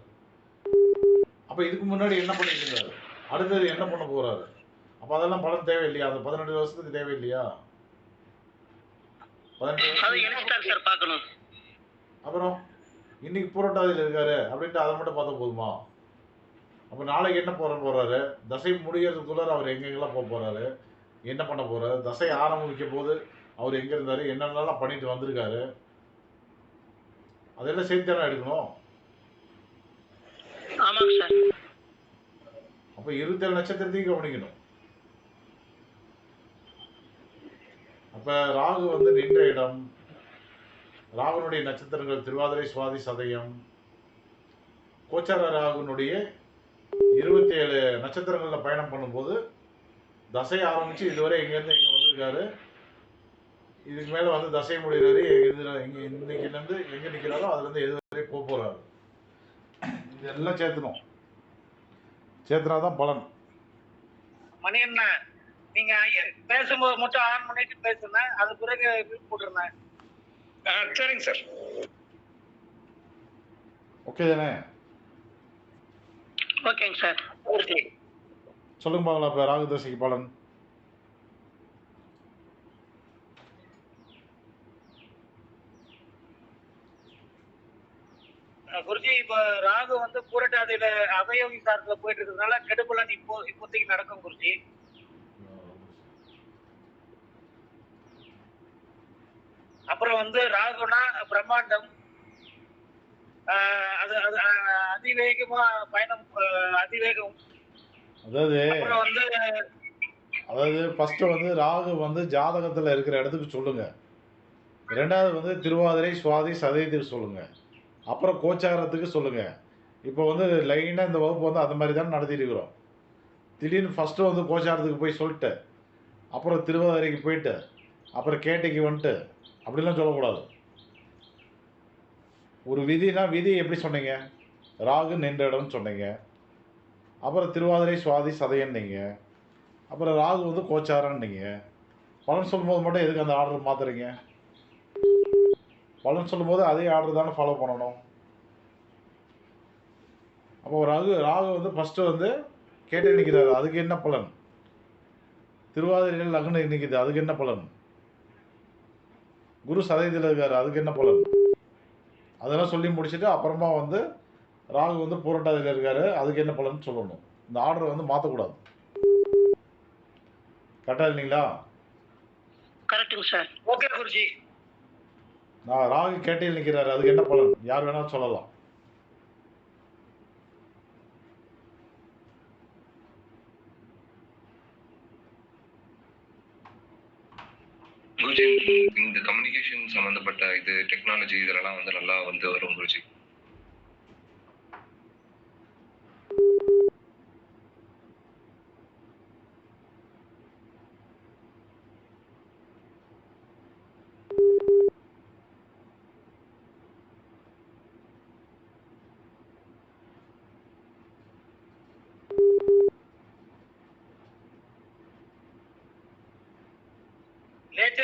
அப்ப இதுக்கு முன்னாடி என்ன பண்ணிட்டு இருக்காரு, அடுத்தது என்ன பண்ண போறாரு, அப்ப அதெல்லாம் பலன் தேவையில்லையா? அந்த 18 வருஷத்துக்கு தேவையில்லையா? 18 அது வருஷத்துக்கு இணைச்சிட்டாரு சார், பார்க்கணும். அப்புறம் இன்னைக்கு பூரட்டாதியில் இருக்காரு அப்படின்ட்டு அதை மட்டும் பார்த்தா போதுமா? அப்ப நாளைக்கு என்ன போறாரு, தசை முடியறதுக்குள்ள அவர் எங்கெங்கெல்லாம் போக போறாரு, என்ன பண்ண போறாரு, தசை ஆரம்பிக்கும் போது அவர் எங்க இருந்தாரு, என்னென்னலாம் பண்ணிட்டு வந்திருக்காரு, அதெல்லாம் சேர்த்து தானே எடுக்கணும். ஆமாங்க சார். அப்ப 27 நட்சத்திரத்தையும் கவனிக்கணும். அப்ப ராகு வந்து நின்ற இடம், ராகுனுடைய நட்சத்திரங்கள் திருவாதிரை, சுவாதி, சதயம். கோச்சார ராகுனுடைய 27 நட்சத்திரங்கள்ல பயணம் பண்ணும்போது தசை ஆரம்பிச்சு இதுவரை எங்கேருந்து எங்க வந்திருக்காரு, இதுக்கு மேல வந்து தசை முடிகிறாரு, இங்க இன்னைக்குல இருந்து எங்க நிக்கிறாரோ அதுல இருந்து எது வரை போக போறாரு, இதெல்லாம் சேர்த்தணும். சேர்த்துனாதான் பலன். மணி என்ன, நீங்க பேசும்போது மட்டும் ஆன் பண்ணிட்டு பேசுங்க, அது பிறகு மியூட் போட்டுருங்க. சரிங்க சார். ஓகே தானே? ஓகேங்க சார். ஓகே, சொல்லுங்க பாக்கலாம். இப்ப ராகு தசைக்கு பலன். குருஜி, இப்ப ராகு வந்து பூரட்டாதியில அவயோகி சாரத்துல போயிட்டு இருக்கிறதுனால கெடுபலன் இப்போதைக்கு நடக்கும் குருஜி. அப்புறம் வந்து ராகுனா பிரம்மாண்டம், அது அது அதிவேகமா பயணம், அதிவேகம். அதாவது அப்புறம் வந்து ஃபர்ஸ்ட் வந்து ராகு வந்து ஜாதகத்துல இருக்கிற இடத்துக்கு சொல்லுங்க, ரெண்டாவது வந்து திருவாதிரை, சுவாதி, சதயத்துக்கு சொல்லுங்க, அப்புறம் கோச்சாரத்துக்கு சொல்லுங்க. இப்போ வந்து லைனாக இந்த வகுப்பு வந்து அந்த மாதிரி தான் நடத்திட்டு இருக்கிறோம். திடீர்னு ஃபஸ்ட்டு வந்து கோச்சாரத்துக்கு போய் சொல்லிட்டு அப்புறம் திருவாதிரைக்கு போயிட்டு அப்புறம் கேட்டைக்கு வந்துட்டு அப்படிலாம் சொல்லக்கூடாது. ஒரு விதினா விதி எப்படி சொன்னீங்க, ராகு நின்ற இடம்னு சொன்னீங்க, அப்புறம் திருவாதிரை, சுவாதி, சதயன்னீங்க, அப்புறம் ராகு வந்து கோச்சாரன்னீங்க. பலன் சொல்லும்போது மட்டும் எதுக்கு அந்த ஆர்டர் மாற்றுறீங்க? பலன் சொல்லும்போது அதே ஆர்டர் தானே ஃபாலோ பண்ணணும். அப்போ ராகு வந்து ஃபஸ்ட்டு வந்து கேட்டு நிற்கிறாரு, அதுக்கு என்ன பலன்? திருவாதிரையில் லக்னம் நிற்கிது, அதுக்கு என்ன பலன்? குரு சதயத்தில் இருக்காரு, அதுக்கு என்ன பலன்? அதெல்லாம் சொல்லி முடிச்சுட்டு அப்புறமா வந்து ராகு வந்து பூரட்டாதியில் இருக்காரு, அதுக்கு என்ன பலன் சொல்லணும். இந்த ஆர்டரை வந்து மாற்றக்கூடாது. கரெக்டாக இல்லைங்களா? கரெக்டுங்க சார். ஓகே குருஜி. நான் ராகு கேட்டையில் நிற்கிறாரு, அதுக்கு என்ன பலன்? யார் வேணாலும் சொல்லலாம். குருஜி, இந்த கம்யூனிகேஷன் சம்பந்தப்பட்ட இது டெக்னாலஜி இதெல்லாம் வந்து நல்லா வந்து வரும் குருஜி.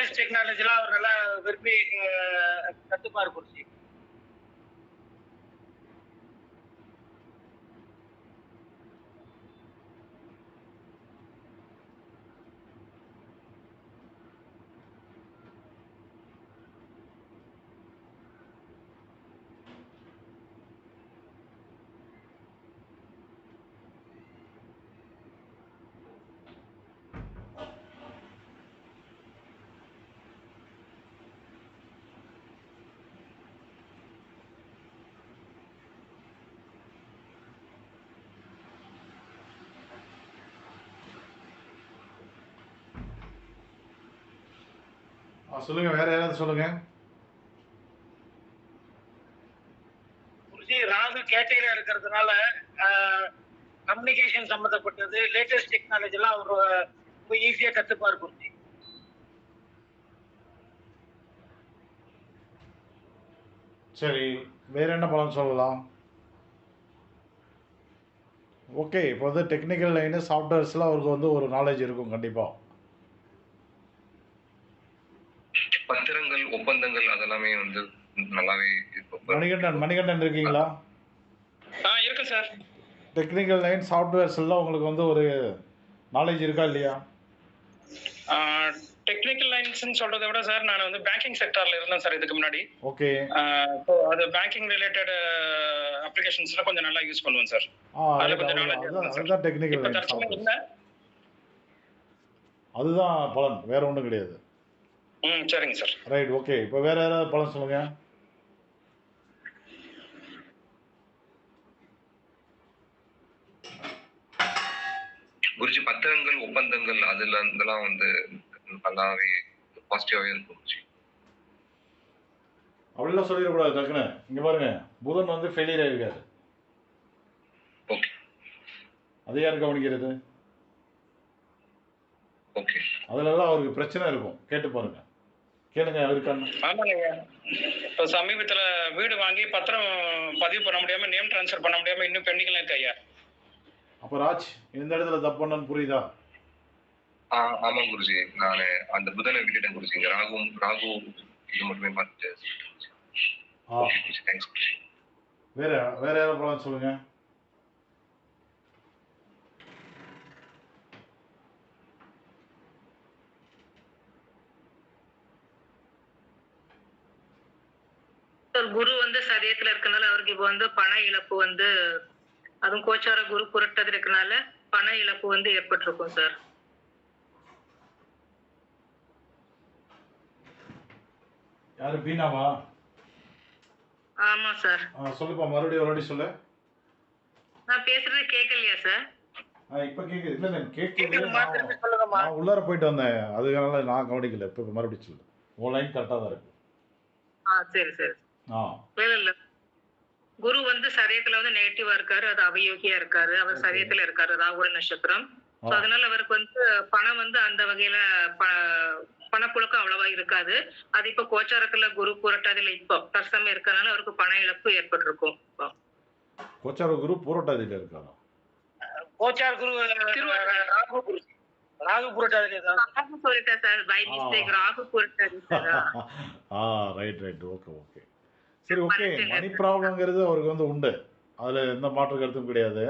லேட்டஸ்ட் டெக்னாலஜிலாம் அவர் நல்லா விரும்பி கத்துப்பார் குருஜி. சொல்லுங்க, வேற யாராவது சொல்லுங்க. குருஜி ராகு கேட்டையில இருக்கிறதுனால கம்யூனிகேஷன் சம்பந்தப்பட்டது லேட்டஸ்ட் டெக்னாலஜிலாம் அவர் ரொம்ப ஈஸியா கத்துப்பார் குருஜி. சரி, வேற என்ன பலன் சொல்லலாம்? ஓகே, இப்போ வந்து டெக்னிக்கல் லைனு சாஃப்ட்வேர்ஸில் அவருக்கு வந்து ஒரு நாலேஜ் இருக்கும் கண்டிப்பாக. பத்திரங்கள், ஒப்பந்தங்கள் அதெல்லாமே வந்து நல்லாவே இருக்கும். மணிகண்டன் இருக்கீங்களா? இருக்கு சார். டெக்னிக்கல் லைன் சாஃப்ட்வேர்ஸ் எல்லாம் உங்களுக்கு வந்து ஒரு நாலேஜ் இருக்கா இல்லையா? டெக்னிக்கல் லைன்ஸ்னு சொல்றதை விட சார் நான் வந்து பேங்கிங் செக்டார்ல இருந்தேன் சார் இதுக்கு முன்னாடி. ஓகே. அது பேங்கிங் ரிலேட்டட் அப்ளிகேஷன்ஸ்ல கொஞ்சம் நல்லா யூஸ் பண்ணுவேன் சார். அதுதான் டெக்னிக்கல் லைன். அதுதான் பலன், வேற ஒன்றும் கிடையாது. சரிங்க சார். Right, okay. இப்போ வேற யாராவது பலன் சொல்லுங்க. குருஜி பத்திரங்கள், ஒப்பந்தங்கள் அதுல இருந்தெல்லாம் வந்து நல்லாவே பாசிட்டிவாவே இருக்கும் குருஜி. அப்படிலாம் சொல்லிடக்கூடாது டக்குன்னு. இங்க பாருங்க, புதன் வந்து ஃபெயிலியர் ஆயிருக்காரு. ஓகே. அது யார் கவனிக்கிறது? ஓகே. அதுலலாம் அவருக்கு பிரச்சனை இருக்கும், கேட்டு பாருங்க. கேளுங்க இருக்கான்னு. ஆமாங்க. இப்போ சமீபத்துல வீடு வாங்கி பத்திரம் பதிவு பண்ண முடியாம, நேம் ட்ரான்ஸ்ஃபர் பண்ண முடியாம இன்னும் பெண்டிங்ல இருக்கு ஐயா. அப்ப ராஜ் எந்த இடத்துல தப்பு பண்ணன்னு புரியுதா? ஆமா குருஜி, நான் அந்த புதனை விட்டுட்டேன் குருஜி. இங்க ராகு இது மட்டுமே பார்த்துட்டு. தேங்க்ஸ் குருஜி. வேற யாராவது பலன் சொல்லுங்க. குரு வந்து சதயத்துல இருக்கனால அவருக்கு இப்போ வந்து பண இழப்பு வந்து, அதுவும் கோச்சார குரு புரட்டது இருக்கனால பண இழப்பு வந்து ஏற்பட்டிருக்கும் சார். யாரு, பீனாவா? ஆமா சார். சொல்லுப்பா, மறுபடியும் சொல்லு. நான் பேசுறது கேட்கலையா சார்? இப்ப கேக்குது. இல்ல கேக்குது. நான் உள்ளார போயிட்டு வந்தேன், அதனால நான் கவனிக்கல. இப்ப மறுபடியும் சொல்லு. உன் லைன் கரெக்டா தான் இருக்கு. சரி சரி. இல்ல குரு வந்து சதயத்துல வந்து நெகட்டிவா இருக்காரு, அது அவயோகியா இருக்காரு, அவர் சதயத்துல இருக்காரு, ராகுட நட்சத்திரம். அதனால அவருக்கு வந்து பணம் வந்து அந்த வகையில பணப்புழக்கம் அவ்வளவா இருக்காது. அது இப்ப கோச்சாரத்துல குரு புரட்டாதில இப்போ தற்சமயம் இருக்கறனால அவருக்கு பண இழப்பு ஏற்பட்டிருக்கும். கோச்சார குரு புரட்டாதில இருக்காரா? கோச்சார குரு ராகு புரட்டாதில இருக்காரு. ராகு சொல்லிட்டா sir, by mistake Rahu Purattathi. Right. Okay. சரி, ஓகே. மணி ப்ராப்ளம்ங்கிறது அவருக்கு வந்து உண்டு, அதுல எந்த மாற்று கருத்தும் கிடையாது.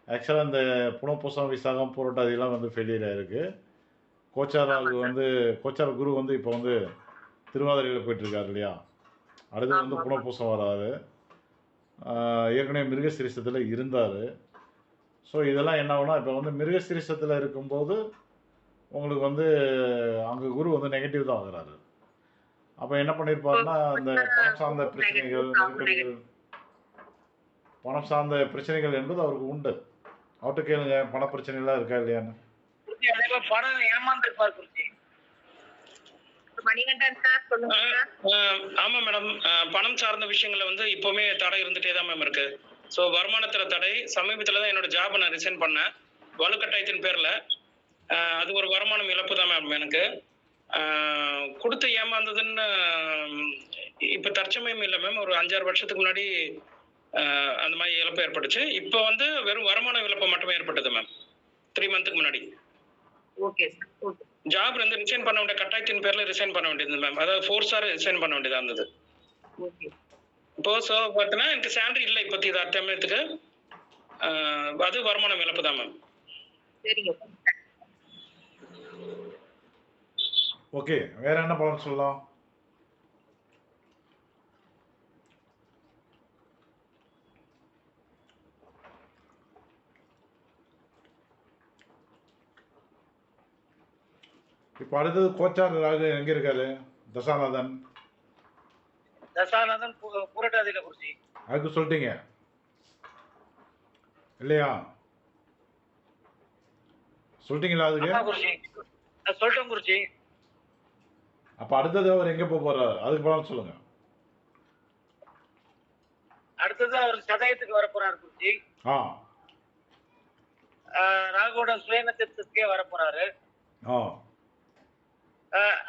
ஆக்சுவலாக இந்த புனப்பூசம், விசாகம், புரட்டாதிலாம் வந்து ஃபெயிலியர் ஆயிருக்கு. கோச்சார குரு வந்து இப்போ வந்து திருவாதிரையில் போயிட்டுருக்காரு இல்லையா? அடுத்து வந்து புனப்பூசம் வராது. ஏற்கனவே மிருகசீரிஷத்தில் இருந்தார். ஸோ இதெல்லாம் என்ன ஆகுனா, இப்போ வந்து மிருகசீரிஷத்தில் இருக்கும்போது உங்களுக்கு வந்து அங்கே குரு வந்து நெகட்டிவ் தான் ஆகுறாரு. அப்போ என்ன பண்ணியிருப்பாருன்னா, அந்த பணம் சார்ந்த பிரச்சனைகள் என்பது அவருக்கு உண்டு. அவர்கிட்ட கேளுங்க, பண பிரச்சனைலாம் இருக்கா இல்லையான்னு. ஆமா மேடம், பணம் சார்ந்த விஷயங்கள்ல வந்து இப்பவுமே தடை இருந்துட்டே தான் மேம் இருக்கு. ஸோ வருமானத்துல தடை. சமீபத்துல தான் என்னோட ஜாபை நான் ரிசைன் பண்ணேன், வலுக்கட்டாயத்தின் பேர்ல. அது ஒரு வருமானம் இழப்பு தான் மேம் எனக்கு. கொடுத்து ஏமாந்ததுன்னு இப்ப தற்சமயம் இல்லை மேம். ஒரு 5-6 வருஷத்துக்கு முன்னாடி அந்த மாதிரி இழப்பு ஏற்பட்டுச்சு. இப்போ வந்து வெறும் வருமான இழப்பு மட்டுமே ஏற்பட்டது மேம், 3 மந்த்துக்கு முன்னாடி. Okay sir. ஓகே. ஜாப் வந்து ரிசைன் பண்ண வேண்டிய கட்டாயத்தின் பேர்ல ரிசைன் பண்ண வேண்டியது மேம். அதாவது ஃபோர்ஸா ரிசைன் பண்ண வேண்டியதா இருந்தது. இப்போ ஸோ பார்த்தீங்கன்னா எனக்கு சேலரி இல்லை இப்போதைக்கு தற்சமயத்துக்கு. அது வருமானம் இழப்பு தான் மேம். சரிங்க. ஓகே, வேற என்ன பலன் சொல்லலாம்? இப்போ அடுத்தது கோச்சார் ராகு எங்க இருக்காரு? தசாநாதன். தசாநாதன் புரட்டாதியில குருஜி. அதுக்கு சொல்லிட்டீங்க இல்லையா? சொல்லிட்டீங்களா அதுக்கு? சொல்லிட்டோம் குருஜி. அப்ப அடுத்தது அவர் எங்க போறாரு அதுக்கு பலன் சொல்லுங்க. அடுத்தது அவர் சதயத்துக்கு வர போறாரு குருஜி. ராகுவோட சுய நட்சத்திரத்துக்கே வர போறாரு.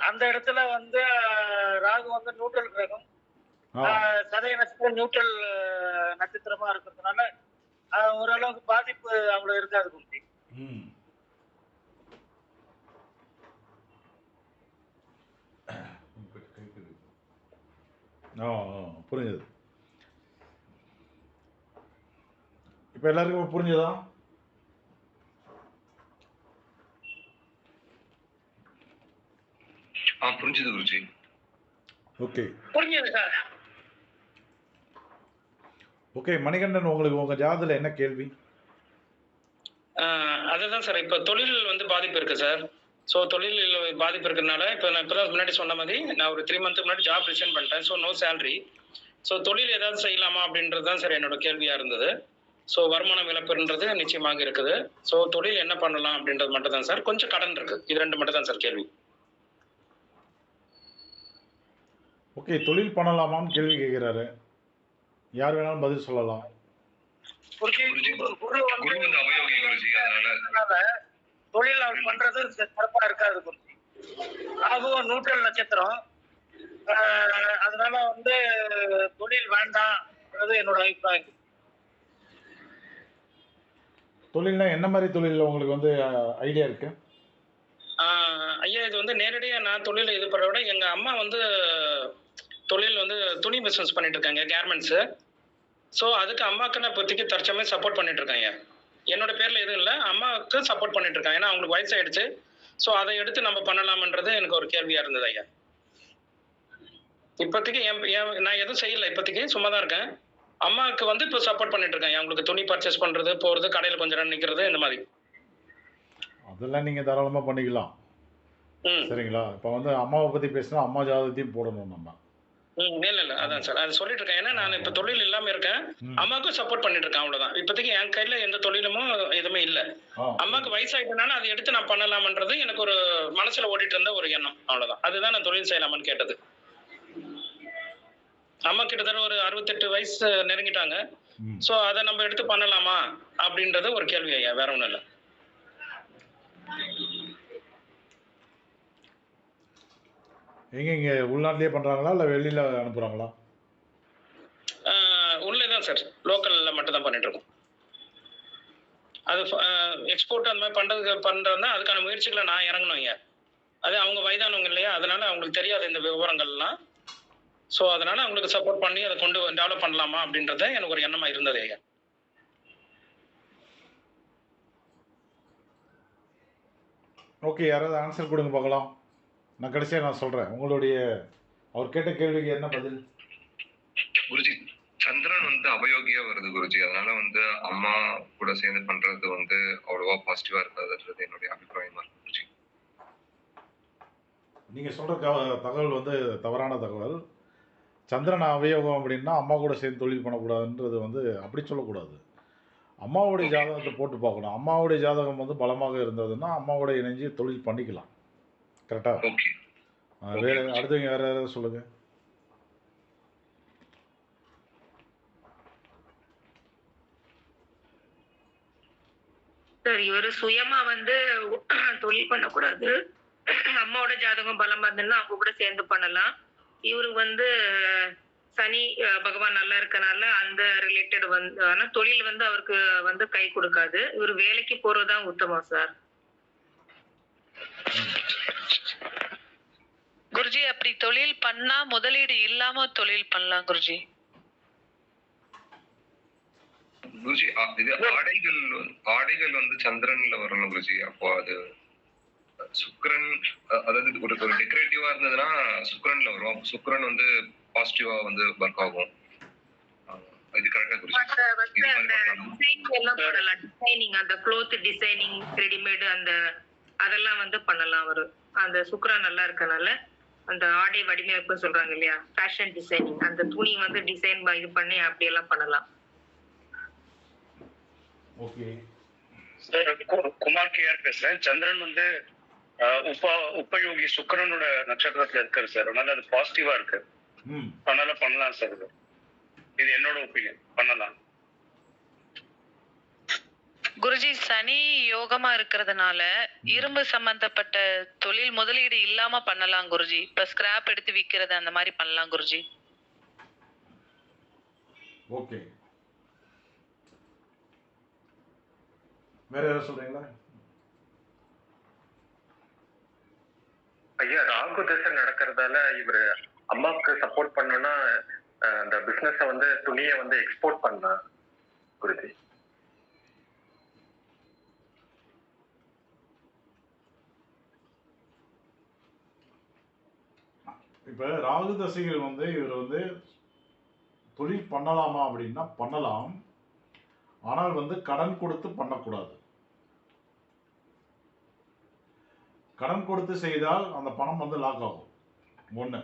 அந்த இடத்துல வந்து ராகு வந்து நியூட்ரல் கிரகம். சதய நட்சத்திரம் நியூட்ரல் நட்சத்திரமா இருக்கிறதுனால ஓரளவுக்கு பாதிப்பு அவ்வளவு இருக்காது குருஜி. புரிஞ்சது. இப்ப எல்லாருக்கும் புரிஞ்சதா? புரிஞ்சது குருஜி. ஓகே, புரிஞ்சது சார். ஓகே மணிகண்டன், உங்களுக்கு உங்க ஜாதகத்துல என்ன கேள்வி? அதுதான் சார், இப்போ தொழில் வந்து பாதிப்பு இருக்கு சார். ஸோ தொழில் பாதிப்பு இருக்கிறதுனால இப்போ நான் இப்போதான் முன்னாடி சொன்ன மாதிரி நான் ஒரு 3 மந்த்துக்கு முன்னாடி ஜாப் ரிசைன் பண்ணிட்டேன். So no salary. ஸோ தொழில் ஏதாவது செய்யலாமா அப்படின்றது தான் சார் என்னோட கேள்வியா இருந்தது. ஸோ வருமானம் இழப்புன்றது நிச்சயமாக இருக்குது. ஸோ தொழில் என்ன பண்ணலாம் அப்படின்றது மட்டும் தான் சார். கொஞ்சம் கடன் இருக்கு. இது 2 மட்டும் தான் சார் கேள்வி. ஓகே, தொழில் பண்ணலாமான்னு கேள்வி கேட்கிறாரு. யார் வேணாலும் பதில் சொல்லலாம். தொழில் அவர் பண்றது சிறப்பா இருக்காது குருஜி. ராகுவும் நியூட்ரல் நட்சத்திரம். அதனால வந்து தொழில் வேண்டாம் என்னோட அபிப்பிராயம். தொழில்னா என்ன மாதிரி தொழில் உங்களுக்கு வந்து ஐடியா இருக்கு? ஐயா, இது வந்து நேரடியா நான் தொழில் இது பண்ண விட எங்க அம்மா வந்து தொழில் வந்து துணி பிசினஸ் பண்ணிட்டு இருக்காங்க, கார்மெண்ட்ஸ். ஸோ அதுக்கு அம்மாவுக்கு நான் இப்போதைக்கு தற்சமயம் சப்போர்ட் பண்ணிட்டு இருக்கேன் ஐயா. என்னோட பேர்ல எதுவும் இல்லை, அம்மாவுக்கு சப்போர்ட் பண்ணிட்டு இருக்காங்க. ஏன்னா அவங்களுக்கு வயசாயிடுச்சு. ஸோ அதை எடுத்து நம்ம பண்ணலாம்ன்றது எனக்கு ஒரு கேள்வியா இருந்தது ஐயா. இப்போதைக்கு நான் எதுவும் செய்யலை, இப்போதைக்கு சும்மா தான் இருக்கேன். அம்மாவுக்கு வந்து இப்போ சப்போர்ட் பண்ணிட்டு இருக்கேன். அவங்களுக்கு துணி பர்ச்சேஸ் பண்றது, போறது, கடையில் கொஞ்ச நேரம் நிற்கிறது, இந்த மாதிரி. அதெல்லாம் நீங்க தாராளமா பண்ணிக்கலாம். சரிங்களா? இப்போ வந்து அம்மாவை பத்தி பேசினா அம்மா ஜாதகத்தையும் போடணும் நம்ம. இல்ல அதான் சார், அது சொல்லிட்டு இருக்கேன். ஏன்னா நான் இப்ப தொழில் இல்லாம இருக்கேன், அம்மாவுக்கும் சப்போர்ட் பண்ணிட்டு இருக்கேன், அவ்வளவுதான். இப்போதைக்கு என் கையில எந்த தொழிலுமோ எதுவுமே இல்ல. அம்மாவுக்கு வயசாயிட்டனால அதை எடுத்து நான் பண்ணலாம்ன்றது எனக்கு ஒரு மனசுல ஓடிட்டு இருந்த ஒரு எண்ணம், அவ்வளவுதான். அதுதான் நான் தொழில் செய்யலாமான்னு கேட்டது. அம்மா கிட்டத்தட்ட ஒரு 68 வயசு நெருங்கிட்டாங்க. சோ அதை நம்ம எடுத்து பண்ணலாமா அப்படின்றது ஒரு கேள்வி ஐயா, வேற ஒண்ணும் இல்ல. இங்க உள்நாட்டிலேயே பண்றாங்களா இல்ல வெளியில அனுப்புறாங்களா? உள்ளேதான் சார், லோக்கல்ல மட்டும் தான் பண்ணிட்டு இருக்கோம். அது எக்ஸ்போர்ட் அந்த மாதிரி பண்றதுனா அதுக்கான முயற்சிகளை நான் இறங்கணும் ஐயா. அது அவங்க வயதானவங்க இல்லையா, அதனால அவங்களுக்கு தெரியாது இந்த விவரங்கள்லாம். ஸோ அதனால அவங்களுக்கு சப்போர்ட் பண்ணி அதை கொண்டு டெவலப் பண்ணலாமா அப்படின்றத எனக்கு ஒரு எண்ணமா இருந்தது ஐயா. ஓகே, யாராவது ஆன்சர் கொடுங்க பார்க்கலாம். நான் கடைசியாக நான் சொல்றேன் உங்களுடைய அவர் கேட்ட கேள்விக்கு என்ன பதில். குருஜி, சந்திரன் வந்து அபயோகியா வருது குருஜி. அதனால வந்து அம்மா கூட சேர்ந்து பண்றது வந்து அவ்வளவா பாசிட்டிவா இருக்காதுன்றது என்னுடைய அபிப்பிராயமா இருக்கு குருஜி. நீங்க சொல்ற தகவல் வந்து தவறான தகவல். சந்திரன் அவயோகம் அப்படின்னா அம்மா கூட சேர்ந்து தொழில் பண்ணக்கூடாதுன்றது வந்து அப்படி சொல்லக்கூடாது. அம்மாவுடைய ஜாதகத்தை போட்டு பார்க்கணும். அம்மாவுடைய ஜாதகம் வந்து பலமாக இருந்ததுன்னா அம்மாவோட இணைஞ்சு தொழில் பண்ணிக்கலாம். கரெக்டா? வேற அடுத்தவங்க வேற யாராவது சொல்லுங்க. சார், இவரு சுயமா வந்து தொழில் பண்ணக்கூடாது. அம்மாவோட ஜாதகம் பலமா இருந்ததுன்னா அவங்க கூட சேர்ந்து பண்ணலாம். இவரு வந்து சனி பகவான் நல்லா இருக்கனால அந்த ரிலேட்டட் வந்து ஆனா தொழில் வந்து அவருக்கு வந்து கை கொடுக்காது. இவர் வேலைக்கு போறதுதான் உத்தமம் சார். குருஜி அப்படி தொழில் பண்ணா முதலீடு இல்லாம தொழில் பண்ணலாம் குருஜி. குருஜி இது ஆடைகள் வந்து சந்திரன்ல வரணும் குருஜி. அப்போ அது சுக்கிரன், அதாவது ஒரு டெக்கரேட்டிவா இருந்ததுன்னா சுக்கிரன்ல வரும். சுக்கிரன் வந்து பாசிட்டிவா வந்து ஒர்க் ஆகும். இது கரெக்டா குருஜி? டிசைனிங், அந்த க்ளோத் டிசைனிங், ரெடிமேட் அந்த அதெல்லாம் வந்து பண்ணலாம். அந்த சுக்ரன் நல்லா இருக்கனால அந்த ஆடை வடிவமைப்பு சொல்றாங்க இல்லையா, ஃபேஷன் டிசைனிங், அந்த துணி வந்து டிசைன் இது பண்ணி அப்படி எல்லாம் பண்ணலாம். ஓகே சார், குமார் கேஆர் பேசுறேன். சந்திரன் வந்து உபயோகி சுக்கிரனோட நட்சத்திரத்துல இருக்காரு சார். அதனால அது பாசிட்டிவா இருக்கு. அதனால பண்ணலாம் சார். இது என்னோட ஒப்பீனியன், பண்ணலாம். குருஜி சனி யோகமா இருக்கிறதுனால இரும்பு சம்பந்தப்பட்ட தொழில் முதலீடு இல்லாம பண்ணலாம் குருஜி. இப்ப ஸ்கிராப் எடுத்து விக்கிறது அந்த மாதிரி பண்ணலாம் குருஜி. ஓகே, வேற யாராவது சொல்றீங்களா? ஐயா, ராகு தசை நடக்கிறதால இவரு அம்மாவுக்கு சப்போர்ட் பண்ணோம்னா அந்த பிசினஸ வந்து துணியை வந்து எக்ஸ்போர்ட் பண்ணா குருஜி. இப்ப ராகு தசைகள் வந்து இவர் வந்து தொழில் பண்ணலாமா அப்படின்னா பண்ணலாம். ஆனால் வந்து கடன் கொடுத்து பண்ணக்கூடாது. கடன் கொடுத்து செய்தால் அந்த பணம் வந்து லாக் ஆகும். ஒண்ணு.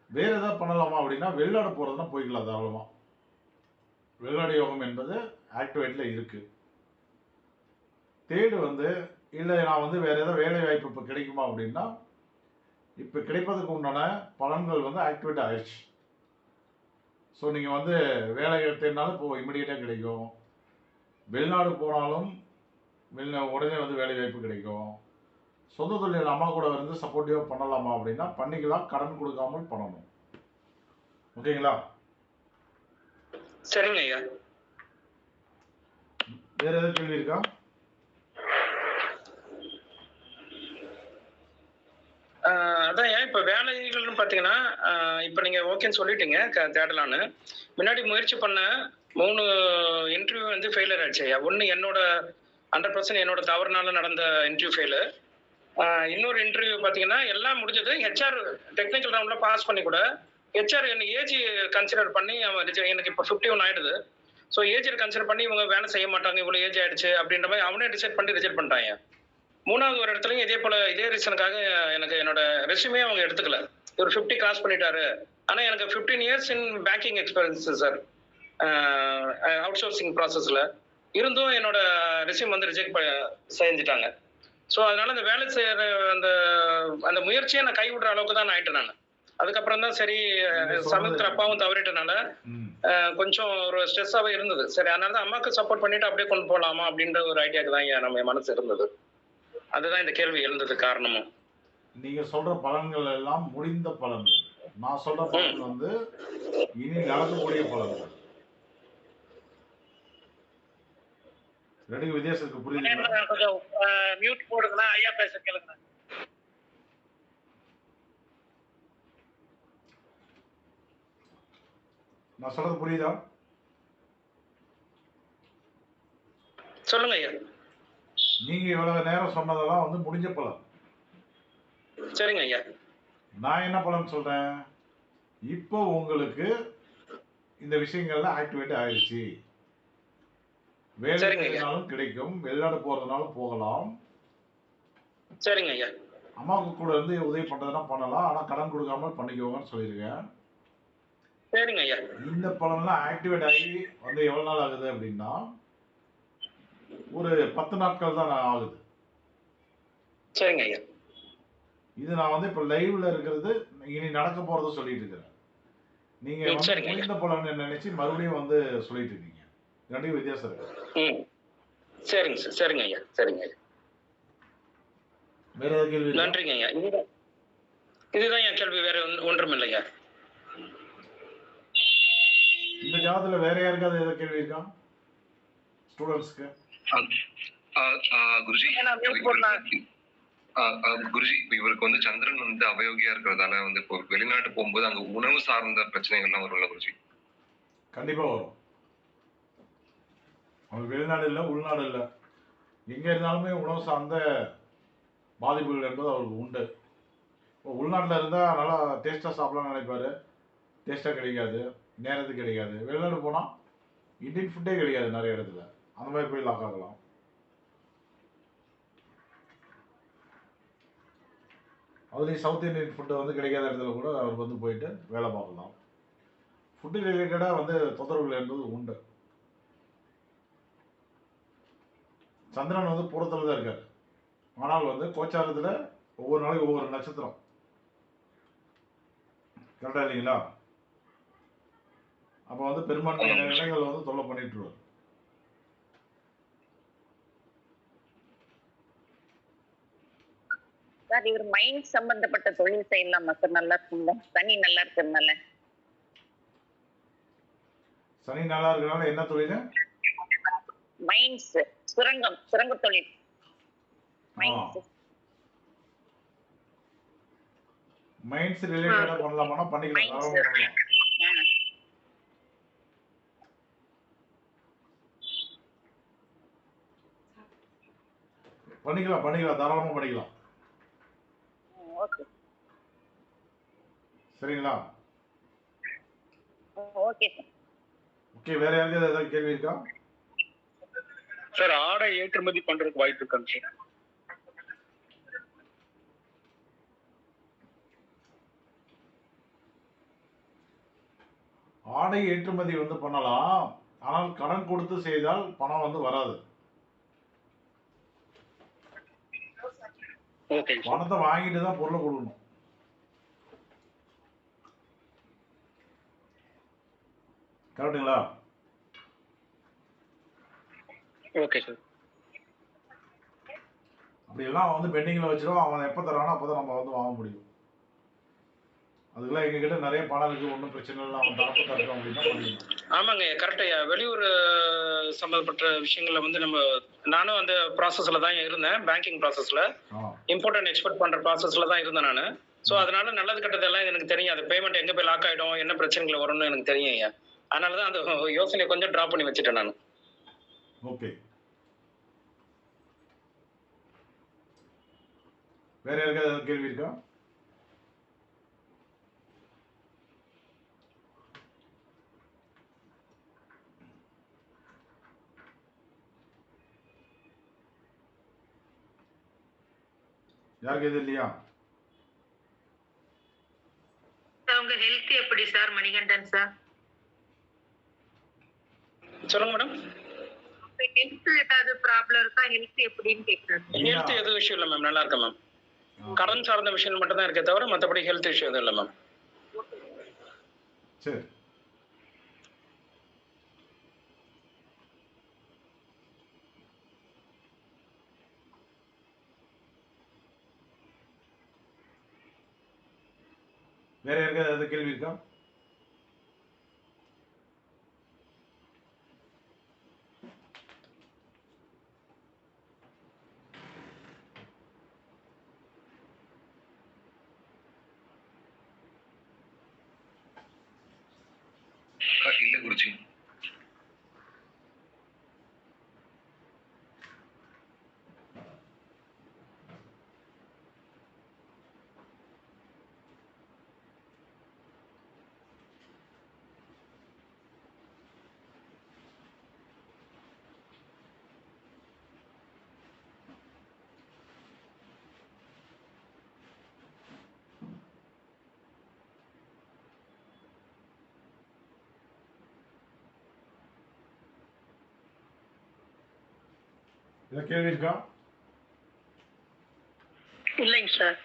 வேற ஏதாவது பண்ணலாமா அப்படின்னா வெளிநாடு போறதுன்னா போய்க்கலாம் தாராளமா. வெளிநாடு யோகம் என்பது ஆக்டிவேட்ல இருக்கு. தேர்டு வந்து இல்லை நான் வந்து வேற ஏதாவது வேலை வாய்ப்பு இப்போ கிடைக்குமா அப்படின்னா இப்போ கிடைப்பதற்கு உண்டான பலன்கள் வந்து ஆக்டிவேட் ஆயிடுச்சு. ஸோ நீங்கள் வந்து வேலை எடுத்தீங்கனாலும் இப்போ இமிடியேட்டாக கிடைக்கும். வெளிநாடு போனாலும் உடனே வந்து வேலை வாய்ப்பு கிடைக்கும். சொந்த தொழில் அம்மா கூட வந்து சப்போர்ட்டிவாக பண்ணலாமா அப்படின்னா பண்ணிக்கலாம், கடன் கொடுக்காமல் பண்ணணும். ஓகேங்களா? சரிங்க ஐயா. வேற ஏதாவது கேள்வி இருக்கா? அதான் ஏன் இப்போ வேலைகள்னு பார்த்தீங்கன்னா இப்போ நீங்கள் ஓகேன்னு சொல்லிட்டீங்க தேடலான்னு. முன்னாடி முயற்சி பண்ண 3 இன்டர்வியூ வந்து ஃபெயிலியர் ஆயிடுச்சு ஐயா. ஒன்று என்னோட 100% என்னோட தவறுனால நடந்த இன்டர்வியூ ஃபெயிலு. இன்னொரு இன்டர்வியூ பார்த்தீங்கன்னா எல்லாம் முடிஞ்சது. ஹெச்ஆர் டெக்னிக்கல் ரவுண்டில் பாஸ் பண்ணி கூட ஹெச்ஆர் என்ன ஏஜ் கன்சிடர் பண்ணி எனக்கு இப்போ 51 ஆயிடுது. ஸோ ஏஜ் கன்சிடர் பண்ணி இவங்க வேலை செய்ய மாட்டாங்க, இவ்வளோ ஏஜ் ஆயிடுச்சு அப்படின்ற மாதிரி அவனே டிசைட் பண்ணி ரிஜெக்ட் பண்ணிட்டாங்க. 3வது ஒரு இடத்துலையும் இதே போல இதே ரீசனுக்காக எனக்கு என்னோட ரெஸ்யூமே அவங்க எடுத்துக்கல. ஒரு 50 கிராஸ் பண்ணிட்டாரு. ஆனால் எனக்கு 15 years in banking experience sir, out sourcing ப்ராசஸில் இருந்தும் என்னோட ரெஸ்யூம் வந்து ரிஜெக்ட் செஞ்சுட்டாங்க. ஸோ அதனால அந்த வேலை செய்யற அந்த அந்த முயற்சியை நான் கைவிடுற அளவுக்கு தான் நான் ஆயிட்டேன் நான். அதுக்கப்புறம் தான் சரி, சமயத்தில் அப்பாவும் தவறிட்டனால கொஞ்சம் ஒரு ஸ்ட்ரெஸ்ஸாகவே இருந்தது. சரி, அதனால தான் அம்மாவுக்கு சப்போர்ட் பண்ணிட்டு அப்படியே கொண்டு போகலாமா அப்படின்ற ஒரு ஐடியாவுக்கு தான் நம்ம மனசு இருந்தது. அதுதான் இந்த கேள்வி எழுந்தது காரணமும். நீங்க சொல்ற பலன்கள் எல்லாம் முடிந்த பலன்கள். நான் சொல்ற பலன் வந்து இனி நடக்கக்கூடிய பலன்கள். ரெண்டு வித்தியாசத்துக்கு புரியுதுங்களா? கொஞ்சம் மியூட் போடுங்களா, ஐயா பேச கேளுங்க. நான் சொல்றது புரியுதா? சொல்லுங்க ஐயா. நீங்க இவ்வளவு நேரம் சொன்னதெல்லாம் வந்து முடிஞ்ச பலன். சரிங்க ஐயா. நான் என்ன பலன் சொல்றேன், இப்போ உங்களுக்கு இந்த விஷயங்கள்ல ஆக்டிவேட் ஆயிடுச்சு. வேலை செய்யறதுனாலும் கிடைக்கும், வெளிநாடு போறதுனாலும் போகலாம். சரிங்க ஐயா. அம்மாவுக்கு கூட இருந்து உதவி பண்றதுனா பண்ணலாம், ஆனா கடன் கொடுக்காமல் பண்ணிக்கோங்கன்னு சொல்லியிருக்கேன். சரிங்க ஐயா. இந்த பலன்லாம் ஆக்டிவேட் ஆகி வந்து எவ்வளவு நாள் ஆகுது அப்படின்னா ஒரு 10 நாட்கள் தான் ஆகுது. சரிங்க ஐயா. இது நான் வந்து இப்ப லைவ்ல இருக்கிறது, இனி நடக்க போறத சொல்லிட்டு இருக்கிறேன். நீங்க வந்து முடிந்த பலன் நினைச்சு மறுபடியும் வந்து சொல்லிட்டு இருக்கீங்க. ரெண்டு வித்தியாசம் இருக்கு. சரிங்க சார். சரிங்க ஐயா. சரிங்க ஐயா. வேற ஏதாவது கேள்வி? நன்றிங்க ஐயா. இதுதான் என் கேள்வி, வேற ஒன்றும் இல்லையா. இந்த ஜாதத்துல வேற யாருக்காவது ஏதாவது கேள்வி இருக்கா ஸ்டூடெண்ட்ஸ்க்கு? குருஜி குருஜி இப்ப இவருக்கு வந்து சந்திரன் வந்து அவயோகியா இருக்கிறதால வந்து இப்போ வெளிநாட்டு போகும்போது அங்க உணவு சார்ந்த பிரச்சனைகள்லாம் வரும்ல குருஜி? கண்டிப்பா வரும். அவங்களுக்கு வெளிநாடு இல்லை, உள்நாடு இல்லை, எங்க இருந்தாலுமே உணவு சார்ந்த பாதிப்புகள் என்பது அவருக்கு உண்டு. இப்போ உள்நாட்டில் இருந்தால் நல்லா டேஸ்ட்டாக சாப்பிடலாம்னு நினைப்பாரு, டேஸ்ட்டாக கிடைக்காது, நேரத்துக்கு கிடைக்காது. வெளிநாடு போனால் இந்தியன் ஃபுட்டே கிடைக்காது நிறைய இடத்துல, அந்த மாதிரி போய் லாக் ஆகலாம். அதுலேயும் சவுத் இந்தியன் ஃபுட்டு வந்து கிடைக்காத இடத்துல கூட அவர் வந்து போயிட்டு வேலை பார்க்கலாம். ஃபுட்டு ரிலேட்டடாக வந்து தொந்தரவுகள் என்பது உண்டு. சந்திரன் வந்து புறத்தில் தான் இருக்கார், ஆனால் வந்து கோச்சாரத்தில் ஒவ்வொரு நாளைக்கு ஒவ்வொரு நட்சத்திரம். கரெக்டாக இல்லைங்களா? அப்போ வந்து பெரும்பான்மையான இடங்கள் வந்து தொல்லை பண்ணிட்டுருவார். சார் இவர் மைண்ட் சம்பந்தப்பட்ட தொழில் செய்யலாமா சார்? நல்லா இருக்குங்களா? சனி நல்லா இருக்கிறதுனால. சனி நல்லா இருக்கிறனால என்ன தொழில்? மைண்ட்ஸ், சுரங்க தொழில். மைண்ட்ஸ் ரிலேட்டடா பண்ணலாமா? பண்ணிக்கலாம், பண்ணிக்கலாம், தாராளமா பண்ணிக்கலாம். சரிங்களா? ஓகே, வேற யாருக்காவது ஏதாவது கேள்வி இருக்கா சார்? ஆடை ஏற்றுமதி பண்றதுக்கு வாய்ப்பு இருக்காங்க சார்? ஆடை ஏற்றுமதி வந்து பண்ணலாம், ஆனால் கடன் கொடுத்து செய்தால் பணம் வந்து வராது. பணத்தை வாங்கிட்டு தான் பொருளை கொடுக்கணும். கரெக்டுங்களா? Okay sir. அப்படி எல்லாம் வந்து பெண்டிங்ல வச்சிரும், அவன் எப்ப தரானோ அப்பதான் நம்ம வந்து வாங்க முடியும். அதுக்கெல்லாம் எங்க கிட்ட நிறைய பணம் இருக்கு, ஒன்றும் பிரச்சனை இல்லை, அவன் தரப்பு தரட்டும் அப்படின்னா பண்ணிடணும். ஆமாங்க, கரெக்டாக. வெளியூர் சம்மந்தப்பட்ட விஷயங்கள்ல வந்து நானும் அந்த ப்ராசஸ்ல தான் இருந்தேன், பேங்கிங் ப்ராசஸ்ல, இம்போர்ட் அண்ட் எக்ஸ்போர்ட் பண்ற ப்ராசஸ்ல தான் இருந்தேன் நான். ஸோ அதனால நல்லது கெட்டதெல்லாம் எனக்கு தெரியும். அது பேமெண்ட் எங்க போய் லாக் ஆயிடும், என்ன பிரச்சனைகள் வரும்னு எனக்கு தெரியும் ஐயா. அதனால தான் அந்த யோசனையை கொஞ்சம் டிராப் பண்ணி வச்சுட்டேன் நான். ஓகே, வேற யாருக்காவது கேள்வி இருக்கா? யாருக்கு எது இல்லையா? அவங்க ஹெல்த் எப்படி சார்? மணிகண்டன் சார் சொல்லுங்க மேடம். ஹெல்த் ஏதாவது ப்ராப்ளம் இருக்கா? ஹெல்த் எப்படின்னு கேக்குறேன். ஹெல்த் எதுவும் விஷயம் இல்லை மேம், நல்லா இருக்கேன் மேம். கடன் சார்ந்த விஷயம் மட்டும் தான் இருக்கே தவிர மற்றபடி ஹெல்த் இஷ்யூ எதுவும் இல்லை மேம். சரி, வேற யாருக்காவது ஏதாவது கேள்வி இருக்கா? இல்ல குருஜி. இதை கேள்வி இருக்கா? இல்லைங்க சார்.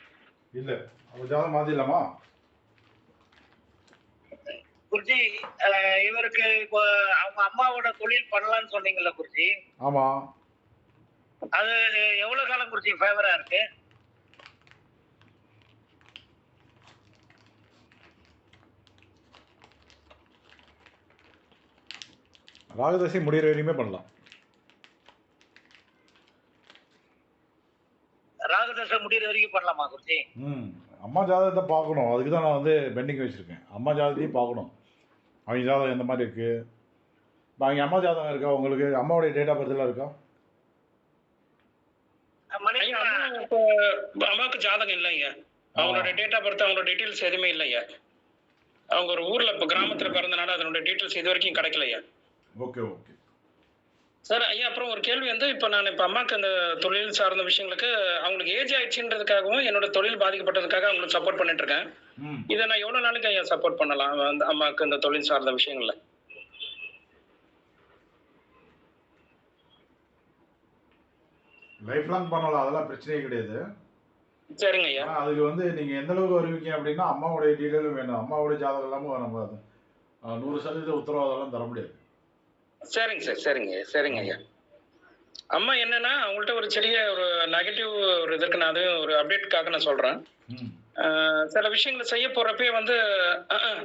இல்ல, அப்ப ஜாதகம் மாத்திடலாமா? குருஜி, இவருக்கு இப்போ அவங்க அம்மாவோட தொழில் பண்ணலாம்னு சொன்னீங்கல்ல குருஜி? ஆமா. அது எவ்வளவு காலம் குருஜி ஃபேவரா இருக்கு? ராகதசை முடிகிற வரைக்குமே பண்ணலாம். ராகதசை முடிகிற வரைக்கும் பண்ணலாமா குருஜி? அம்மா ஜாதகத்தை பார்க்கணும். அதுக்கு தான் நான் வந்து பெண்டிங் வச்சுருக்கேன். அம்மா ஜாதகத்தையும் பார்க்கணும். அவங்க ஜாதகம் எந்த மாதிரி இருக்குது. இப்போ அவங்க அம்மா ஜாதகம் இருக்கா உங்களுக்கு? அம்மாவுடைய டேட் ஆஃப் பர்த்லாம் இருக்கா? அம்மாவுக்கு ஜாதகம் இல்லைங்க. அவங்களோட டேட் ஆஃப் பர்த், அவங்களோட டீட்டெயில்ஸ் எதுவுமே இல்லைங்க. அவங்க ஒரு ஊர்ல இப்போ கிராமத்துல பிறந்தனால அதனோட டீட்டெயில்ஸ் இது வரைக்கும் கிடைக்கலையா. Okay okay sir. ஐயா அப்புறம் ஒரு கேள்வி வந்து, இப்போ நான் இப்போ அம்மாவுக்கு அந்த தொழில் சார்ந்த விஷயங்களுக்கு அவங்களுக்கு ஏஜ் ஆயிடுச்சுன்றதுக்காகவும் என்னோட தொழில் பாதிக்கப்பட்டதுக்காக அவங்களுக்கு சப்போர்ட் பண்ணிட்டு இருக்கேன். இதை நான் எவ்வளவு நாளைக்கு ஐயா சப்போர்ட் பண்ணலாம் அந்த அம்மாவுக்கு இந்த தொழில் சார்ந்த விஷயங்கள்ல? லைஃப் லாங் பண்ணலாம், அதெல்லாம் பிரச்சனையே கிடையாது. சரிங்க ஐயா. அதுக்கு வந்து நீங்கள் எந்த அளவுக்கு வருவீங்க அப்படின்னா அம்மாவுடைய டீட்டெயிலும் வேணும். அம்மாவுடைய ஜாதகம் இல்லாமல் நம்ம 100% உத்தரவாதம்லாம் தர முடியாது. சரிங்க சார். சரிங்க ஐயா. அம்மா என்னன்னா அவங்கள்ட்ட ஒரு சிறிய ஒரு நெகட்டிவ் ஒரு இது இருக்கு. நான் அது ஒரு அப்டேட்டுக்காக நான் சொல்றேன். சில விஷயங்களை செய்ய போறப்பே வந்து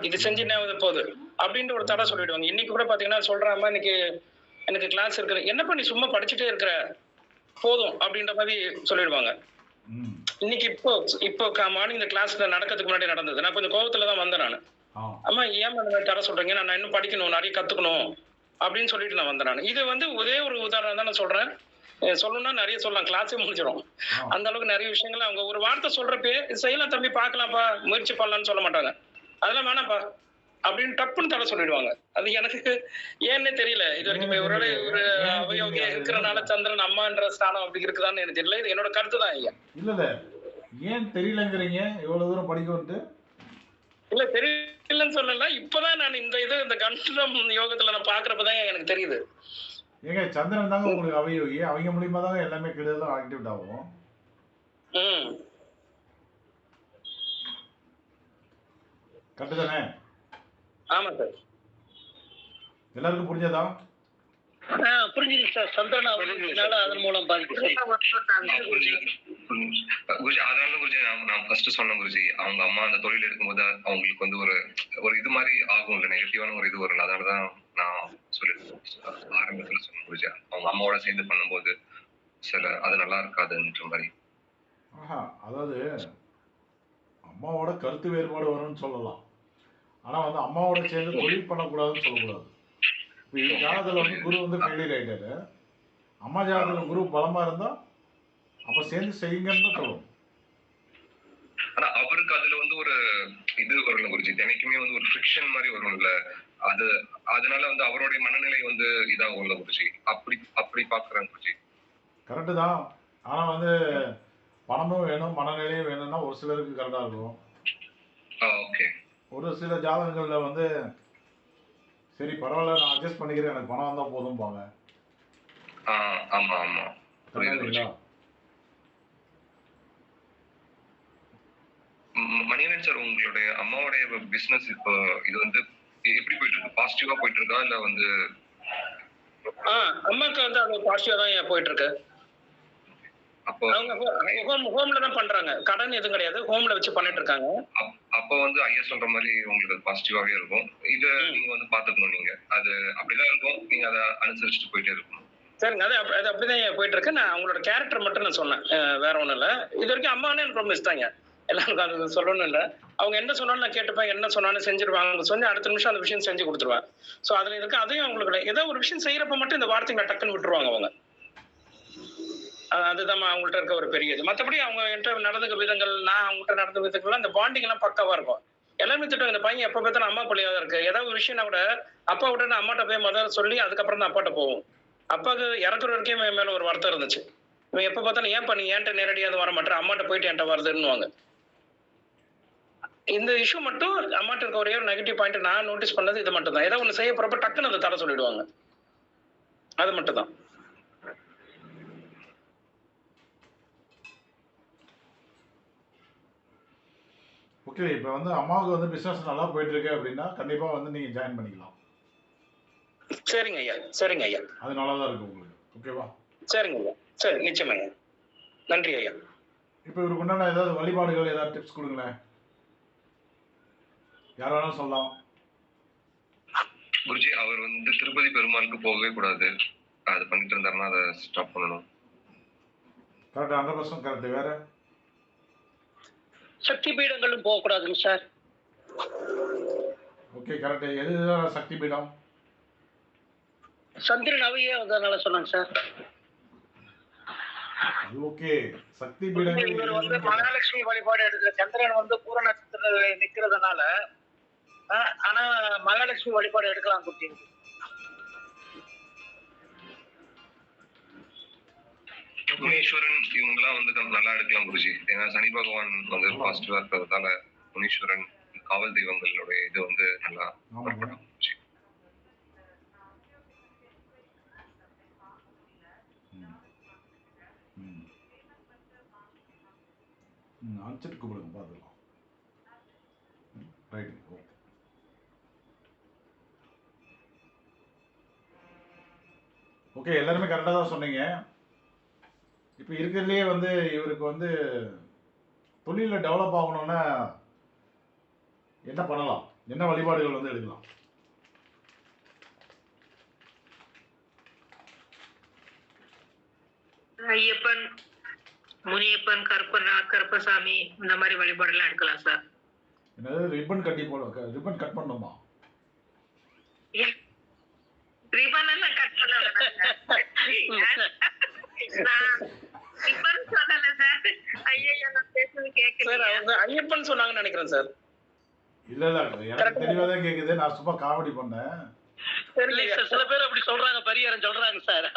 இது செஞ்சுனே போகுது அப்படின்ட்டு ஒரு தடை சொல்லிடுவாங்க. இன்னைக்கு கூட பாத்தீங்கன்னா சொல்றாம, இன்னைக்கு எனக்கு கிளாஸ் இருக்குது, என்னப்பா நீ சும்மா படிச்சுட்டே இருக்கிற போதும் அப்படின்ற மாதிரி சொல்லிடுவாங்க. இன்னைக்கு இப்போ மார்னிங் இந்த கிளாஸ்ல நடக்கிறதுக்கு முன்னாடி நடந்தது. நான் கொஞ்சம் கோபத்துல தான் வந்தேன். நான் அம்மா ஏன் அந்த மாதிரி தர சொல்றீங்க, நான் இன்னும் படிக்கணும், நிறைய கத்துக்கணும் அப்படின்னு சொல்லிட்டு நான் வந்தேன். நான் இது வந்து ஒரே ஒரு உதாரணம் தான் நான் சொல்றேன். சொல்லணும்னா நிறைய சொல்லலாம், கிளாஸே முடிஞ்சிடும். அந்த அளவுக்கு நிறைய விஷயங்கள் அவங்க ஒரு வார்த்தை சொல்றப்பே செய்யலாம் தம்பி, பார்க்கலாம்ப்பா, முயற்சி பண்ணலாம்னு சொல்ல மாட்டாங்க. அதெல்லாம் வேணாம்ப்பா அப்படின்னு டப்புன்னு தர சொல்லிடுவாங்க. அது எனக்கு ஏன்னே தெரியல இது வரைக்கும். ஒரு அவயோகியா இருக்கிறனால சந்திரன் அம்மான்ற ஸ்தானம் அப்படி இருக்குதான்னு எனக்கு தெரியல. இது என்னோட கருத்து தான் ஐயா. இல்ல ஏன் தெரியலங்கிறீங்க இவ்வளவு தூரம் படிக்க வந்து? இல்ல தெரியலன்னு சொல்லல, இப்பதான் நான் இந்த கண்டம் யோகத்துல நான் பாக்குறப்பதான் எனக்கு தெரியுது. ஏங்க சந்திரன் தாங்க உங்களுக்கு அவயோகி, அவங்க மூலியமா தாங்க எல்லாமே கெடுதலும் ஆக்டிவேட் ஆகும். கரெக்ட் தானே? ஆமா சார். எல்லாருக்கும் புரிஞ்சதா? புரிஞ்சுது சார். சந்திரன் அதன் மூலம் குருஜி, அதனால குருஜி நான் ஃபர்ஸ்ட் சொன்னேன் குருஜி, அவங்க அம்மா அந்த தொழில் எடுக்கும்போது அவங்களுக்கு வந்து ஒரு இது மாதிரி ஆகும், இல்ல நெகட்டிவான ஒரு இது வரும். அதனாலதான் நான் ஆரம்பத்துல சொன்னேன் குருஜி, அவங்க அம்மாவோட சேர்ந்து பண்ணும்போது அது நல்லா இருக்காதுன்ற மாதிரி. அதாவது அம்மாவோட கருத்து வேறுபாடு வரும்னு சொல்லலாம். ஆனா வந்து அம்மாவோட சேர்ந்து தொழில் பண்ணக்கூடாதுன்னு சொல்லக்கூடாது. இப்போ ஜாதகத்துல வந்து குரு வந்து ஃபெயிலியர் ஆயிட்டாரு. அம்மா ஜாதகத்துல குரு பலமா இருந்தா அப்ப சேர்ந்து செய்யுங்கன்னு தான் சொல்லணும். ஆனா அவருக்கு அதுல வந்து ஒரு இது வரல குருஜி, தினைக்குமே வந்து ஒரு ஃபிரிக்ஷன் மாதிரி வரும்ல, அதனால வந்து அவருடைய மனநிலை வந்து இதாகும்ல குருஜி, அப்படி பாக்குறேன் குருஜி. கரெக்டு தான். ஆனா வந்து பணமும் வேணும் மனநிலையும் வேணும்னா ஒரு சிலருக்கு கரெக்டா இருக்கும். ஓகே. ஒரு சில ஜாதகங்கள்ல வந்து சரி பரவாயில்ல நான் அட்ஜஸ்ட் பண்ணிக்கிறேன், எனக்கு பணம் வந்தா போதும் பாங்க. ஆமா ஆமா மணிகண்டன் சார், உங்களுடைய அம்மாவுடைய பிசினஸ் இப்போ இது வந்து எப்படி போயிட்டு இருக்கு? பாசிட்டிவா போயிட்டு இருக்கா இல்ல வந்து? அம்மாக்கு வந்து அது பாசிட்டிவா தான் போயிட்டு இருக்கு. அவங்க ஹோம்ல தான் பண்றாங்க, கடன் எதுவும் கிடையாது, ஹோம்ல வச்சு பண்ணிட்டு இருக்காங்க. அப்ப வந்து ஐயா சொல்ற மாதிரி உங்களுக்கு பாசிட்டிவாவே இருக்கும். இத நீங்க வந்து பாத்துக்கணும். நீங்க அது அப்படிதான் இருக்கும், நீங்க அதை அனுசரிச்சுட்டு போயிட்டே இருக்கணும். சரிங்க, அது அப்படிதான் போயிட்டு இருக்கு. நான் அவங்களோட கேரக்டர் மட்டும் நான் சொன்னேன், வேற ஒண்ணும் இல்ல. இது வரைக்கும் அம்மானே எனக்கு ரொம்ப இஷ்டாங்க. எல்லாருக்கும் அது சொல்லணும் இல்ல, அவங்க என்ன சொன்னாலும் நான் கேட்டுப்பேன், என்ன சொன்னாலும் செஞ்சிருவாங்க. சொல்லி அடுத்த நிமிஷம் அந்த விஷயம் செஞ்சு கொடுத்துருவேன். சோ அதுல இருக்கு. அதையும் அவங்களுக்கு ஏதோ ஒரு விஷயம் செய்யறப்ப மட்டும் இந்த வார்த்தைகளை டக்குன்னு விட்டுருவாங்க அவங்க. அதுதான் அவங்கள்ட்ட இருக்க ஒரு பெரிய இது. மற்றபடி அவங்க என்கிட்ட நடந்துக்க விதங்கள், நான் அவங்கள்ட்ட நடந்த விதங்கள்லாம் இந்த பாண்டிங் எல்லாம் பக்காவா இருக்கும். எல்லாருமே திட்டம், இந்த பையன் எப்ப பார்த்தாலும் அம்மா பிள்ளையா தான் இருக்கு. ஏதாவது ஒரு விஷயம்னா கூட அப்பா விட நான் அம்மாட்ட போய் முதல்ல சொல்லி அதுக்கப்புறம் தான் அப்பாட்ட போவோம். அப்பாவுக்கு இறக்குற வரைக்கும் என் மேல ஒரு வருத்தம் இருந்துச்சு. இவன் எப்ப பார்த்தாலும் ஏன் பண்ணி என்கிட்ட நேரடியாக வர மாட்டேன், அம்மாட்ட போயிட்டு என்கிட்ட வருதுன்னுவாங்க. இந்த இஷ்யூ மட்டும் அம்மாட்ட இருக்க ஒரே ஒரு நெகட்டிவ் பாயிண்ட் நான் நோட்டீஸ் பண்ணது இது மட்டும் தான். ஏதாவது ஒண்ணு செய்ய போறப்ப டக்குன்னு அதை தர சொல்லிடுவாங்க. அது மட்டும் தான். ஓகே. இப்போ வந்து அம்மாவுக்கு வந்து பிசினஸ் நல்லா போயிட்டு இருக்கு அப்படின்னா கண்டிப்பா வந்து நீங்க ஜாயின் பண்ணிக்கலாம். சரிங்க ஐயா, சரிங்க ஐயா. அது நல்லா தான் இருக்கு உங்களுக்கு. ஓகேவா? சரிங்க ஐயா, சரி, நிச்சயமா ஐயா. நன்றி ஐயா. இப்போ இவருக்கு உண்டான ஏதாவது வழிபாடுகள் ஏதாவது டிப்ஸ் கொடுங்களேன், யார் வேணாலும் சொல்லலாம். குருஜி, அவர் வந்து திருப்பதி பெருமாளுக்கு போகவே கூடாது, அது பண்ணிட்டு இருந்தாருன்னா அதை ஸ்டாப் பண்ணணும். Correct, 100% correct. வேற சக்தி பீடங்களும் போகக்கூடாதுங்க சார். Okay, correct. எதுதான் சக்தி பீடம்? சந்திரன் அவையே அதனால சொன்னாங்க சார். அது ஓகே. சக்தி பீடங்கள் இவர் வந்து மகாலட்சுமி வழிபாடு எடுக்கிற சந்திரன் வந்து பூர நட்சத்திர நிக்கிறதுனால ஆனா மகாலட்சுமி வழிபாடு எடுக்கலாம் குருஜி. முனீஸ்வரன் இவங்கெல்லாம் வந்து நல்லா எடுக்கலாம் குருஜி. ஏன்னா சனி பகவான் வந்து பாசிட்டிவா இருக்கிறதால முனீஸ்வரன் காவல் தெய்வங்களுடைய இது வந்து நல்லா குருஜி. அனுப்பிச்சிட்டு கூப்பிடுங்க, பார்த்துக்கலாம். Right, okay. ஓகே, எல்லாருமே கரெக்டாக தான் சொன்னீங்க. இப்போ இருக்கிறதுலே வந்து இவருக்கு வந்து தொழிலில் டெவலப் ஆகணும்னா என்ன பண்ணலாம், என்ன வழிபாடுகள் வந்து எடுக்கலாம்? ஐயப்பன், முனியப்பன், கருப்பநாத், கருப்பசாமி இந்த மாதிரி வழிபாடுலாம் எடுக்கலாம் சார். என்னது ரிப்பன் கட்டி போட, ரிப்பன் கட் பண்ணணுமா? ரிப்பன் எல்லாம் கட் பண்ண ரிப்பன் சொல்லல சார். ஐயோ, நான் பேசுறது கேட்கல சார். அவங்க ஐயப்பன் சொன்னாங்கன்னு நினைக்கிறேன் சார். இல்ல இல்ல, எனக்கு தெளிவா தான் கேக்குது. நான் சும்மா காமெடி பண்ணேன். சில பேர் அப்படி சொல்றாங்க, பரிகாரம் சொல்றாங்க சார்.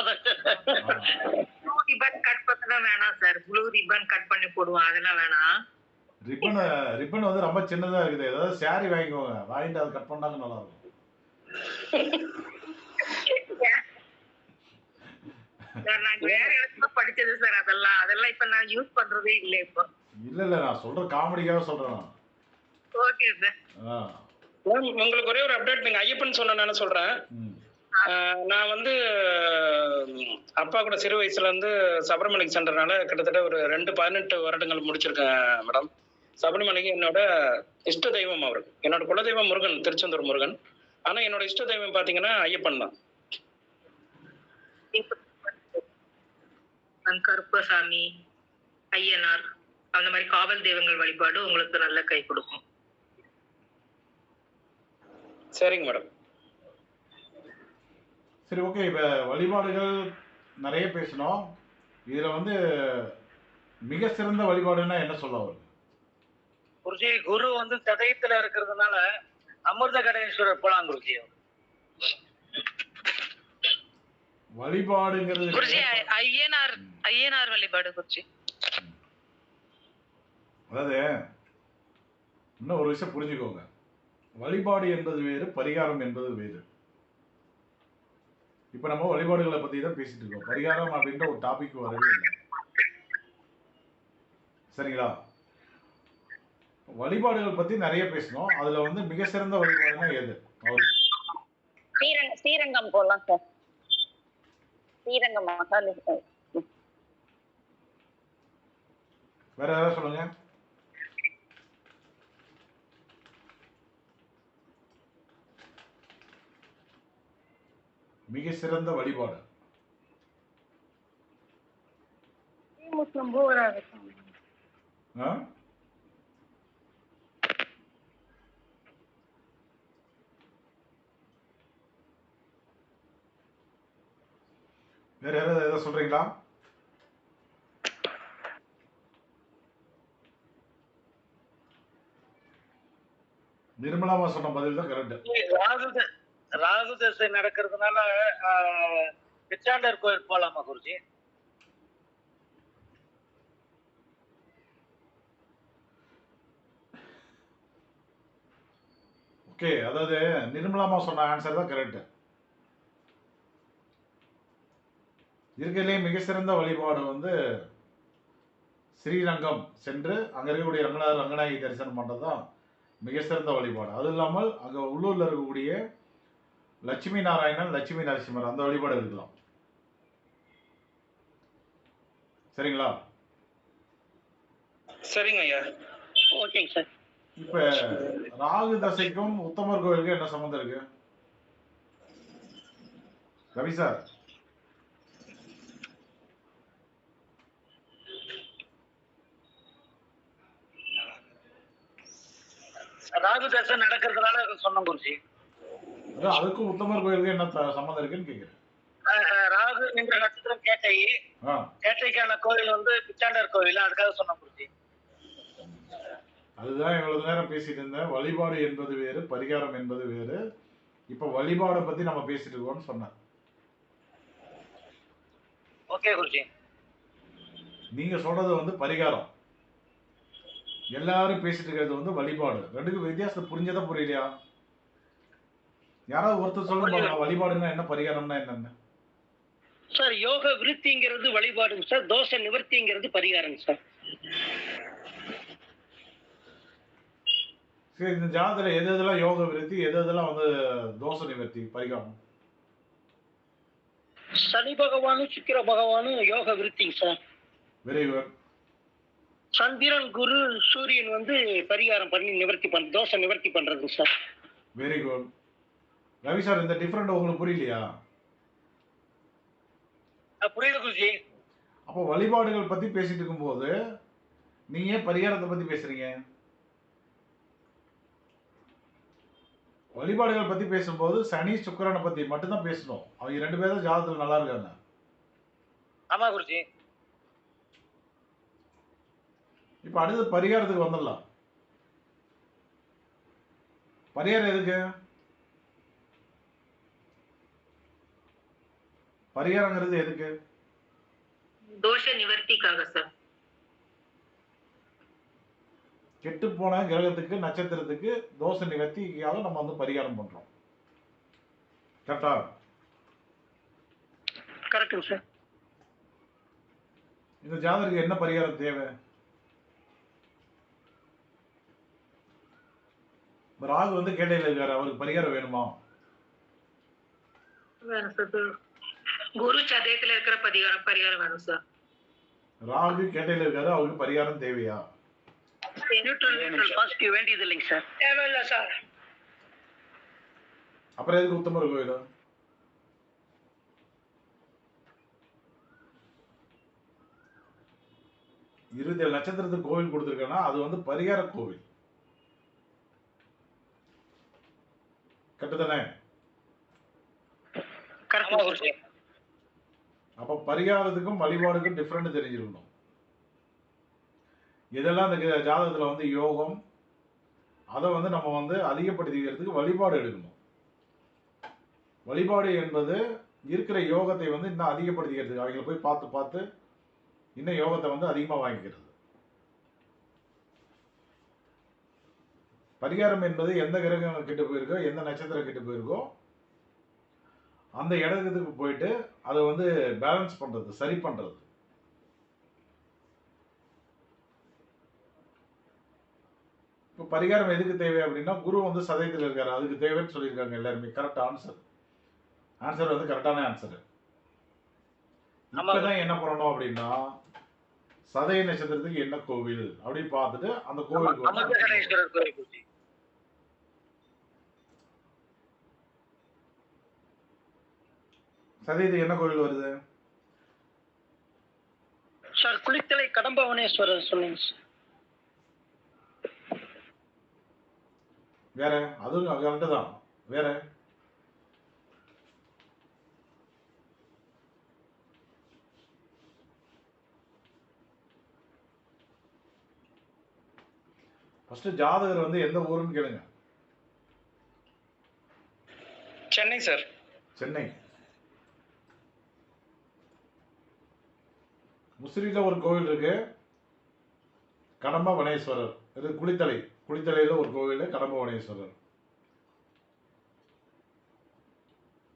ப்ளூ ரிப்பன் கட் பண்ணா வேணாம் சார். ப்ளூ ரிப்பன் கட் பண்ணி போடுவோம், அதெல்லாம் வேணாம். ரிப்பன் வந்து ரொம்ப சின்னதா இருக்குது. ஏதாவது சாரி வாங்கிக்கோங்க, வாங்கிட்டு அதை கட் பண்ணாங்க நல்லா இருக்கும். நான் வேற இடத்துல படிச்சது சார். அதெல்லாம் இப்ப நான் யூஸ் பண்றதே இல்லை இப்போ. இல்ல நான் சொல்ற காமெடிக்காக சொல்றேன். Okay sir. உங்களுக்கு ஒரே ஒரு அப்டேட். நீங்க ஐயப்பன் சொன்ன சொல்றேன். நான் வந்து அப்பா கூட சிறு வயசுல இருந்து சபரிமலைக்கு சென்றனால கிட்டத்தட்ட ஒரு 18 வருடங்கள் முடிச்சிருக்கேன் மேடம். சபரிமலைக்கு என்னோட இஷ்ட தெய்வம் அவரு. என்னோட குலதெய்வம் முருகன், திருச்செந்தூர் முருகன். ஆனா என்னோட இஷ்ட தெய்வம் பாத்தீங்கன்னா ஐயப்பன் தான். கருப்பசாமி, ஐயனார் அந்த மாதிரி காவல் தெய்வங்கள் வழிபாடு உங்களுக்கு நல்ல கை கொடுக்கும். சரிங்க மேடம். சரி, ஓகே. இப்போ வழிபாடுகள் நிறைய பேசணும். இதில் வந்து மிக சிறந்த வழிபாடுன்னா என்ன சொல்ல வருது குருஜி? குரு வந்து சதயத்துல இருக்கிறதுனால அமிர்த கடேஸ்வரர் போலாம் குருஜி. வழிபாடுங்கிறது குருஜி ஐயனார் வழிபாடு குருஜி. அதாவது இன்னும் ஒரு விஷயம் புரிஞ்சுக்கோங்க. வழிபாடு என்பது வேறு, பரிகாரம் என்பது வேறு. இப்ப நம்ம வழிபாடுகளை பத்தி தான் பேசிட்டு இருக்கோம். பரிகாரம் அப்படின்ற ஒரு டாபிக் வரவே இல்லை. சரிங்களா? வழிபாடுகள் பத்தி நிறைய பேசணும். அதுல வந்து மிக சிறந்த வழிபாடுனா எது? ஸ்ரீரங்கம் போலாம் சார். ஸ்ரீரங்கம் மகாலிங்கம். வேற யாராவது சொல்லுங்க. மிக சிறந்த வழிபாடு வேற யாராவது ஏதாவது சொல்றீங்களா? நிர்மலாமா சொன்ன பதில் தான் கரெக்ட். ராகு தசை நடக்கிறதுனால பிச்சாண்டர் கோயில் போலாமா குருஜி? ஓகே, அதாவது நிர்மலாமா சொன்ன ஆன்சர் தான் கரெக்ட். இருக்கிறதுலே மிக சிறந்த வழிபாடு வந்து ஸ்ரீரங்கம் சென்று அங்க இருக்கக்கூடிய ரங்கநாயகி தரிசனம் பண்றதுதான் மிக சிறந்த வழிபாடு. அது இல்லாமல் அங்க உள்ளூர்ல இருக்கக்கூடிய லட்சுமி நாராயணன், லட்சுமி நரசிம்மர் அந்த வழிபாடு இருக்கலாம். சரிங்களா? சரிங்க ஐயா. ஓகேங்க சார். இப்ப ராகு தசைக்கும் உத்தமர் கோயிலுக்கும் என்ன சம்பந்தம் இருக்கு ரவி சார்? சொன்னோம் குருஜி. அதுக்கும் உத்தமர் கோயிலுக்கு என்ன சம்மந்தம் இருக்குன்னு கேக்குறேன். ராகு என்ற நட்சத்திரம் கேட்டை, கேட்டைக்கான கோயில் வந்து பிச்சாண்டர் கோவில், அதுக்காக சொன்னோம் குருஜி. அதுதான் இவ்வளவு நேரம் பேசிட்டு இருந்தேன். வழிபாடு என்பது வேறு, பரிகாரம் என்பது வேறு. இப்ப வழிபாடை பத்தி நம்ம பேசிட்டு இருக்கோம்னு சொன்னேன். ஓகே குருஜி. நீங்க சொல்றது வந்து பரிகாரம், எல்லாரும் பேசிட்டு இருக்கிறது வந்து வழிபாடு. ரெண்டுக்கும் வித்தியாசத்தை புரிஞ்சதா புரியலையா? யாராவது ஒருத்தர் சொல்லுங்க, வழிபாடுன்னா என்ன, பரிகாரம்னா என்னன்னு. சார் யோக விருத்திங்கிறது வழிபாடுங்க சார், தோஷ நிவர்த்திங்கிறது பரிகாரம் சார். சரி, இந்த ஜாதகத்துல எது எதெல்லாம் யோக விருத்தி, எது எதெல்லாம் வந்து தோஷ நிவர்த்தி, பரிகாரம்? சனி பகவானும் சுக்கிர பகவானும் யோக விருத்திங்க சார். Very good. சந்திரன் குரு சூரியன் வந்து பரிகாரம் பண்ணி நிவர்த்தி தோஷ நிவர்த்தி பண்றது sir. Very good. Ravi sir, இந்த டிஃபரெண்ட் உங்களுக்கு புரியலையா? புரியுது குருஜி. அப்போ வழிபாடுகள் பத்தி பேசிட்டு இருக்கும்போது நீங்க ஏன் பரிகாரத்தை பத்தி பேசுறீங்க? வழிபாடுகள் பத்தி பேசும்போது சனி சுக்கிரனை பத்தி மட்டும்தான் பேசணும். அவங்க 2 பேரும் ஜாதகத்துல நல்லா இருக்காங்க. ஆமா குருஜி. இப்ப அடுத்து பரிகாரத்துக்கு வந்துடலாம். பரிகாரம் எதுக்கு? பரிகாரங்கிறது எதுக்கு? தோஷ நிவர்த்திக்காக சார். கெட்டு போன கிரகத்துக்கு, நட்சத்திரத்துக்கு தோஷ நிவர்த்திக்காக நம்ம வந்து பரிகாரம் பண்றோம். கரெக்டா? கரெக்டுங்க சார். இந்த ஜாதகருக்கு என்ன பரிகாரம் தேவை? ராகு வந்து கேட்டையில இருக்காரு, அவருக்கு பரிகாரம் வேணுமா? வேணும் சார். குரு சதயத்துல இருக்கிற பரிகாரம் வேணும் சார். ராகு கேட்டையில இருக்காரு, அவருக்கு பரிகாரம் தேவையா? நியூட்ரல் பாசிட்டிவ் வேண்டியது இல்லைங்க சார். தேவையில்ல சார். அப்புறம் எதுக்கு உத்தமர் கோயில்? இருபத்தி 7 நட்சத்திரத்துக்கு கோவில் கொடுத்துருக்கேன்னா அது வந்து பரிகார கோவில். கரெக்ட் தானே? அப்ப பரிகாரத்துக்கும் வழிபாடுக்கும் டிஃபரெண்ட் தெரிஞ்சிருக்கணும். இதெல்லாம் இந்த ஜாதகத்துல வந்து யோகம், அதை வந்து நம்ம வந்து அதிகப்படுத்திக்கிறதுக்கு வழிபாடு எடுக்கணும். வழிபாடு என்பது இருக்கிற யோகத்தை வந்து இன்னும் அதிகப்படுத்திக்கிறதுக்கு, அவங்களை போய் பார்த்து பார்த்து இன்னும் யோகத்தை வந்து அதிகமா வாங்கிக்கிறது. பரிகாரம் என்பது எந்த கிரகம் கிட்ட போயிருக்கோ, எந்த நட்சத்திரம் கிட்ட போயிருக்கோ அந்த இடத்துக்கு போயிட்டு அதை வந்து பேலன்ஸ் பண்றது, சரி பண்றது. இப்போ பரிகாரம் எதுக்கு தேவை அப்படின்னா, குரு வந்து சதயத்தில் இருக்காரு, அதுக்கு தேவைன்னு சொல்லியிருக்காங்க எல்லாருமே. Correct answer. ஆன்சர் வந்து கரெக்டான ஆன்சர். இப்பதான் என்ன பண்ணணும் அப்படின்னா, சதய நட்சத்திரத்துக்கு என்ன கோவில் அப்படின்னு பார்த்துட்டு அந்த கோவிலுக்கு சதயத்துக்கு என்ன கோவில் வருது சார்? குளித்தலை கடம்பவனேஸ்வரர் சொல்லுங்க சார். வேற? அதுவும் கரெக்டு தான். வேற? ஃபர்ஸ்ட் ஜாதகர் வந்து எந்த ஊருன்னு கேளுங்க. சென்னை சார். சென்னை. முசிறியில ஒரு கோவில் இருக்கு, கடம்பவனேஸ்வரர். இது குளித்தலை, குளித்தலையில ஒரு கோவில் கடம்பவனேஸ்வரர்.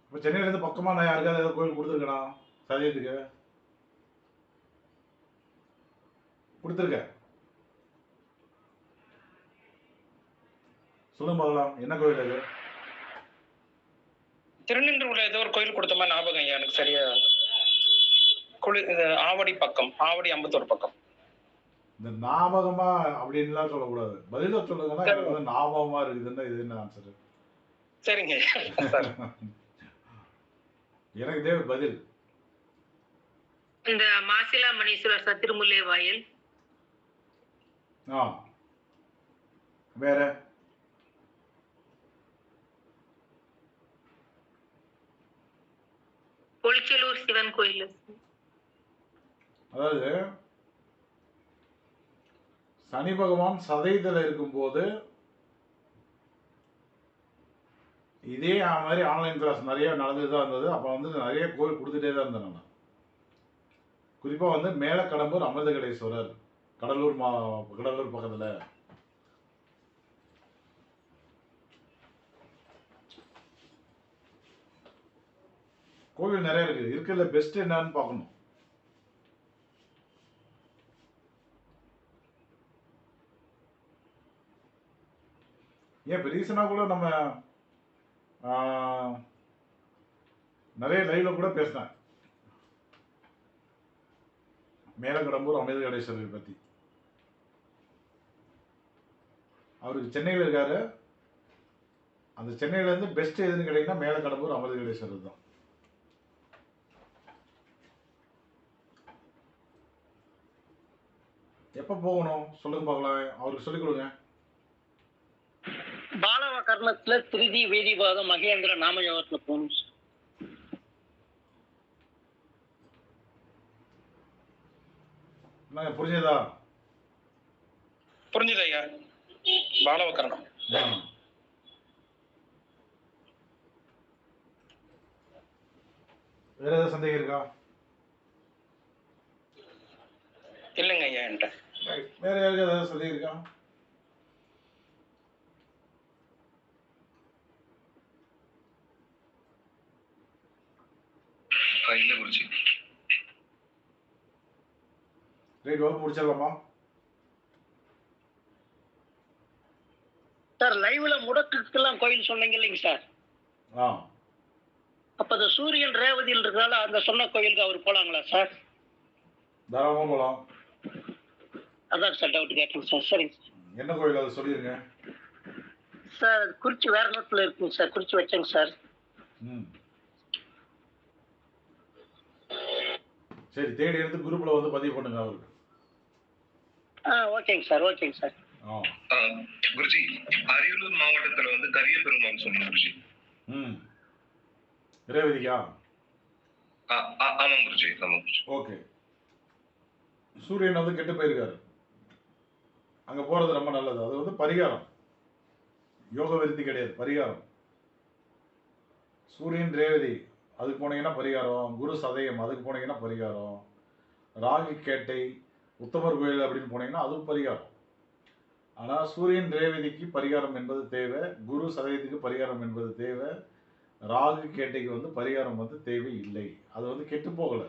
இப்போ சென்னையில இருந்து பக்கமா நான் யாருக்காவது ஏதாவது கோவில் கொடுத்துருக்கேனா சதயத்துக்கு? கொடுத்துருக்கேன். சொல்லுங்க பார்க்கலாம், என்ன கோவில் அது? திருநின்றூர்ல ஏதோ ஒரு கோயில் கொடுத்த மாதிரி ஞாபகம் ஐயா, எனக்கு சரியா. ஆவடி பக்கம், ஆவடி அம்பத்தூர் பக்கம். இந்த ஞாபகமா அப்படின்லாம் சொல்லக்கூடாது, பதில சொல்லுங்கன்னா. எனக்கு வந்து ஞாபகமா இருக்குதுன்னா இது என்ன ஆன்சர்? சரிங்க. எனக்கு தேவை பதில். இந்த மாசிலா மணீஸ்வரர் திருமுல்லை வாயில். வேற? பொலிச்சலூர் சிவன் கோயில். அதாவது சனி பகவான் சதயத்தில் இருக்கும்போது இதே மாதிரி ஆன்லைன் கிளாஸ் நிறைய நடந்துட்டு தான் இருந்தது. அப்போ வந்து நிறைய கோயில் கொடுத்துட்டே தான் இருந்தேன் நான். குறிப்பாக வந்து மேலக்கடம்பூர் அமிர்தகடேஸ்வரர், கடலூர் பக்கத்தில். கோவில் நிறைய இருக்குது. இருக்கிறதுல பெஸ்ட் என்னன்னு பார்க்கணும். ஏன் இப்போ ரீசனாக கூட நம்ம நிறைய லைவ்ல கூட பேசினேன் மேலக்கடம்பூர் அமிர்தகடேஸ்வரர் பற்றி. அவருக்கு சென்னையில் இருக்காரு. அந்த சென்னையிலேருந்து பெஸ்ட் எதுன்னு கேட்டிங்கன்னா மேலக்கடம்பூர் அமிர்தகடேஸ்வரர் தான். எப்போ போகணும் சொல்லுங்க பார்க்கலாம், அவருக்கு சொல்லிக் கொடுங்க. பாலவ கர்ணத்துல திருதி வேதிபாதம் மகேந்திர நாமயோகத்துல போகணும். புரிஞ்சதா? புரிஞ்சுது ஐயா. பாலவ கர்ணம். வேற ஏதாவது சந்தேகம் இருக்கா? இல்லைங்க ஐயா என்கிட்ட. வேற யாருக்கு ஏதாவது சந்தேகம் இருக்கா? இல்ல குருஜி. ரைட், வகுப்பு முடிச்சிடலாமா? சார் லைவ்ல முடக்குக்கெல்லாம் கோயில் சொன்னீங்க இல்லைங்க சார்? அப்ப அந்த சூரியன் ரேவதியில் இருக்கிறதால அந்த சொன்ன கோயிலுக்கு அவர் போலாங்களா சார்? தாராளமா போலாம். அதான் சார் டவுட் கேட்டேன் சார். சரிங்க சார். என்ன கோயில் அதை சொல்லிருங்க சார். குறிச்சி வேற நோட்டில் இருக்குங்க சார், குறிச்சி வச்சேங்க சார். சரி, தேடி எடுத்து குரூப்ல வந்து பதிவு பண்ணுங்க அவருக்கு. ஓகேங்க சார், ஓகேங்க சார். குருஜி, அரியலூர் மாவட்டத்துல வந்து கரிய பெருமாள் சொன்னோம் குருஜி. ரேவதிக்கா? ஆமாம் குருஜி, ஆமாம் குருஜி. ஓகே. சூரியன் வந்து கெட்டு போயிருக்காரு, அங்க போறது ரொம்ப நல்லது. அது வந்து பரிகாரம், யோக விருத்தி கிடையாது, பரிகாரம். சூரியன் ரேவதி அதுக்கு போனீங்கன்னா பரிகாரம், குரு சதயம் அதுக்கு போனீங்கன்னா பரிகாரம், ராகு கேட்டை உத்தமர் கோயில் அப்படின்னு போனீங்கன்னா அதுவும் பரிகாரம். ஆனால் சூரியன் ரேவதிக்கு பரிகாரம் என்பது தேவை, குரு சதயத்துக்கு பரிகாரம் என்பது தேவை, ராகு கேட்டைக்கு வந்து பரிகாரம் வந்து தேவை இல்லை. அது வந்து கெட்டு போகலை,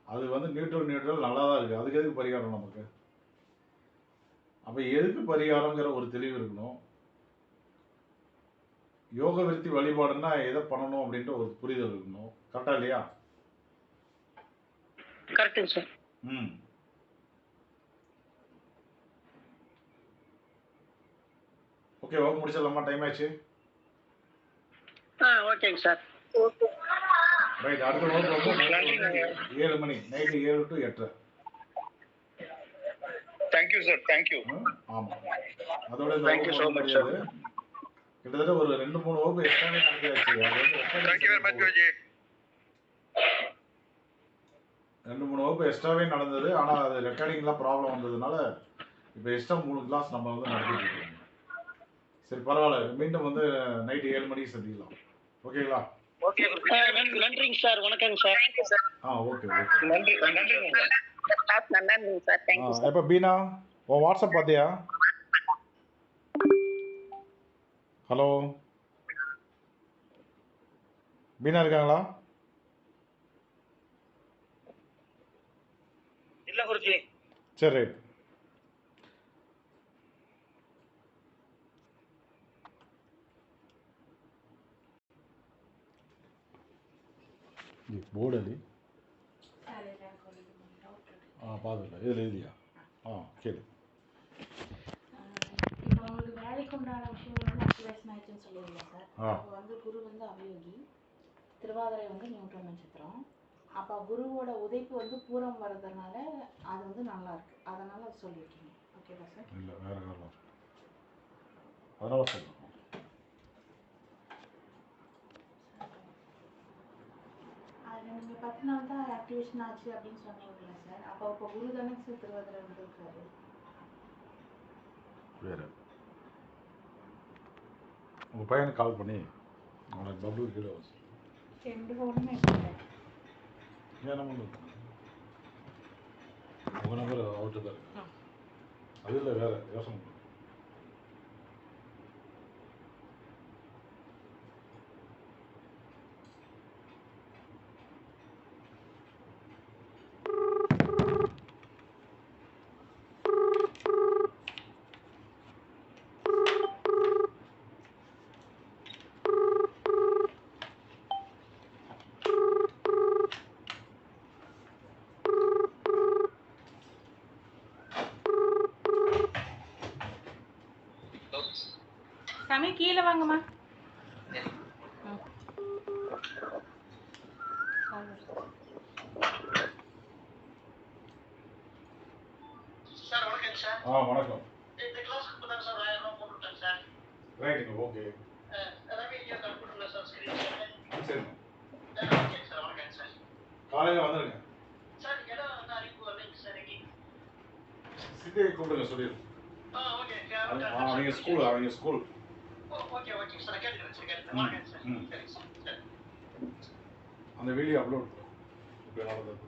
அது வந்து நியூட்ரல் நல்லா தான் இருக்குது. அதுக்கு எதுக்கு பரிகாரம் நமக்கு? அப்போ எதுக்கு பரிகாரங்கிற ஒரு தெளிவு இருக்கணும். யோக விருத்தி வழிபாடுன்னா எதை பண்ணணும் அப்படின்ற ஒரு புரிதல் இருக்கணும். கரெக்டா இல்லையா? கரெக்டுங்க சார். ஓகே, வகுப்பு முடிச்சிடலாமா? டைம் ஆச்சு. ஓகேங்க சார். ரைட், அடுத்த வகுப்பு வந்து 7 மணி, night 7 to 8. Thank you sir, thank you. ஆமாம், அதோட இந்த வகுப்பு முடியாது. கிட்டத்தட்ட ஒரு 2-3 வகுப்பு எக்ஸ்ட்ராவே நடத்தியாச்சு. Thank you very much Guruji. 2-3 வகுப்பு எக்ஸ்ட்ராவே நடந்தது. ஆனால் அது ரெக்கார்டிங்லாம் ப்ராப்ளம் வந்ததுனால இப்போ எக்ஸ்ட்ரா 3 கிளாஸ் நம்ம வந்து நடத்திட்டு இருக்கோம். சரி, பரவாயில்ல. மீண்டும் வந்து நைட்டு 7 மணிக்கு சந்திக்கலாம். ஓகேங்களா? ஓகே, நன்றிங்க சார். வணக்கங்க சார். ஓகே ஓகே, நன்றி நன்றிங்க சார். நல்லா இருந்துங்க சார். Thank you sir. எப்போ பீனா உன் வாட்ஸ்அப் பார்த்தியா? ஹலோ, பீனா இருக்காங்களா? இல்ல குருஜி. சரி, ரைட். போர்டு ಅಲ್ಲಿ பார்த்துக்கல, இதில் எழுதியா? கேளு. இப்போ உங்களுக்கு வேலைக்கு உண்டான விஷயங்கள் வந்து அக்டிவேஷன் ஆயிடுச்சுன்னு சொல்லியிருந்தேன் சார். அப்போ வந்து குரு வந்து அவயோகி, திருவாதிரை வந்து நியூட்ரல் நட்சத்திரம். அப்போ குருவோட உதைப்பு வந்து பூரம் வர்றதுனால அது வந்து நல்லா இருக்கு, அதனால அது சொல்லியிருக்கீங்க. ஓகேவா சார்? இல்லை, வேற காரணம், அதனால சொல்லுங்கள். அது நீங்க 10 நாள் தான் ஆக்டிவேஷன் ஆச்சு அப்படின்னு சொன்னீங்கல்ல சார். அப்போ இப்போ குரு தானே சார் திருவாதிரை வந்திருக்காரு. வேற உங்கள் பையனுக்கு கால் பண்ணி அவனுக்கு பப்ளூர் கீழே வச்சு 2 ஃபோனுமே இல்லை. ஏன் நம்பர் உங்கள் நம்பர் அவர்கிட்ட தான் இருக்கு. அது இல்லை வேற யோசனை பண்ணு. சாமி கீழே வாங்கம்மா. சார் வணக்கம் சார். வணக்கம். இந்த கிளாஸ்க்கு இப்பதான் சார் 1000 ரூபாய் போட்டுட்டேன் சார். ரைட்டுங்க, ஓகே. ரவி ஐயா கம்ப்யூட்டர்ல சார் ஸ்கிரீன் ஷேர். சரிங்க. ஓகே சார் வணக்கம் சார். காலையில் வந்துடுங்க. சார் இடம் வந்து அறிவிப்பு வரலைங்க சார் இன்னைக்கு. சிட்டியை கூப்பிடுங்க சொல்லிடுங்க. ஓகே. அவங்க ஸ்கூல். ஓகே சார் கேட்டுக்கிறேன் சார் கேட்டுக்கிறேன். வணக்கம் சார். சரி சார். அந்த வீடியோ அப்லோட் இப்போ நடந்தது.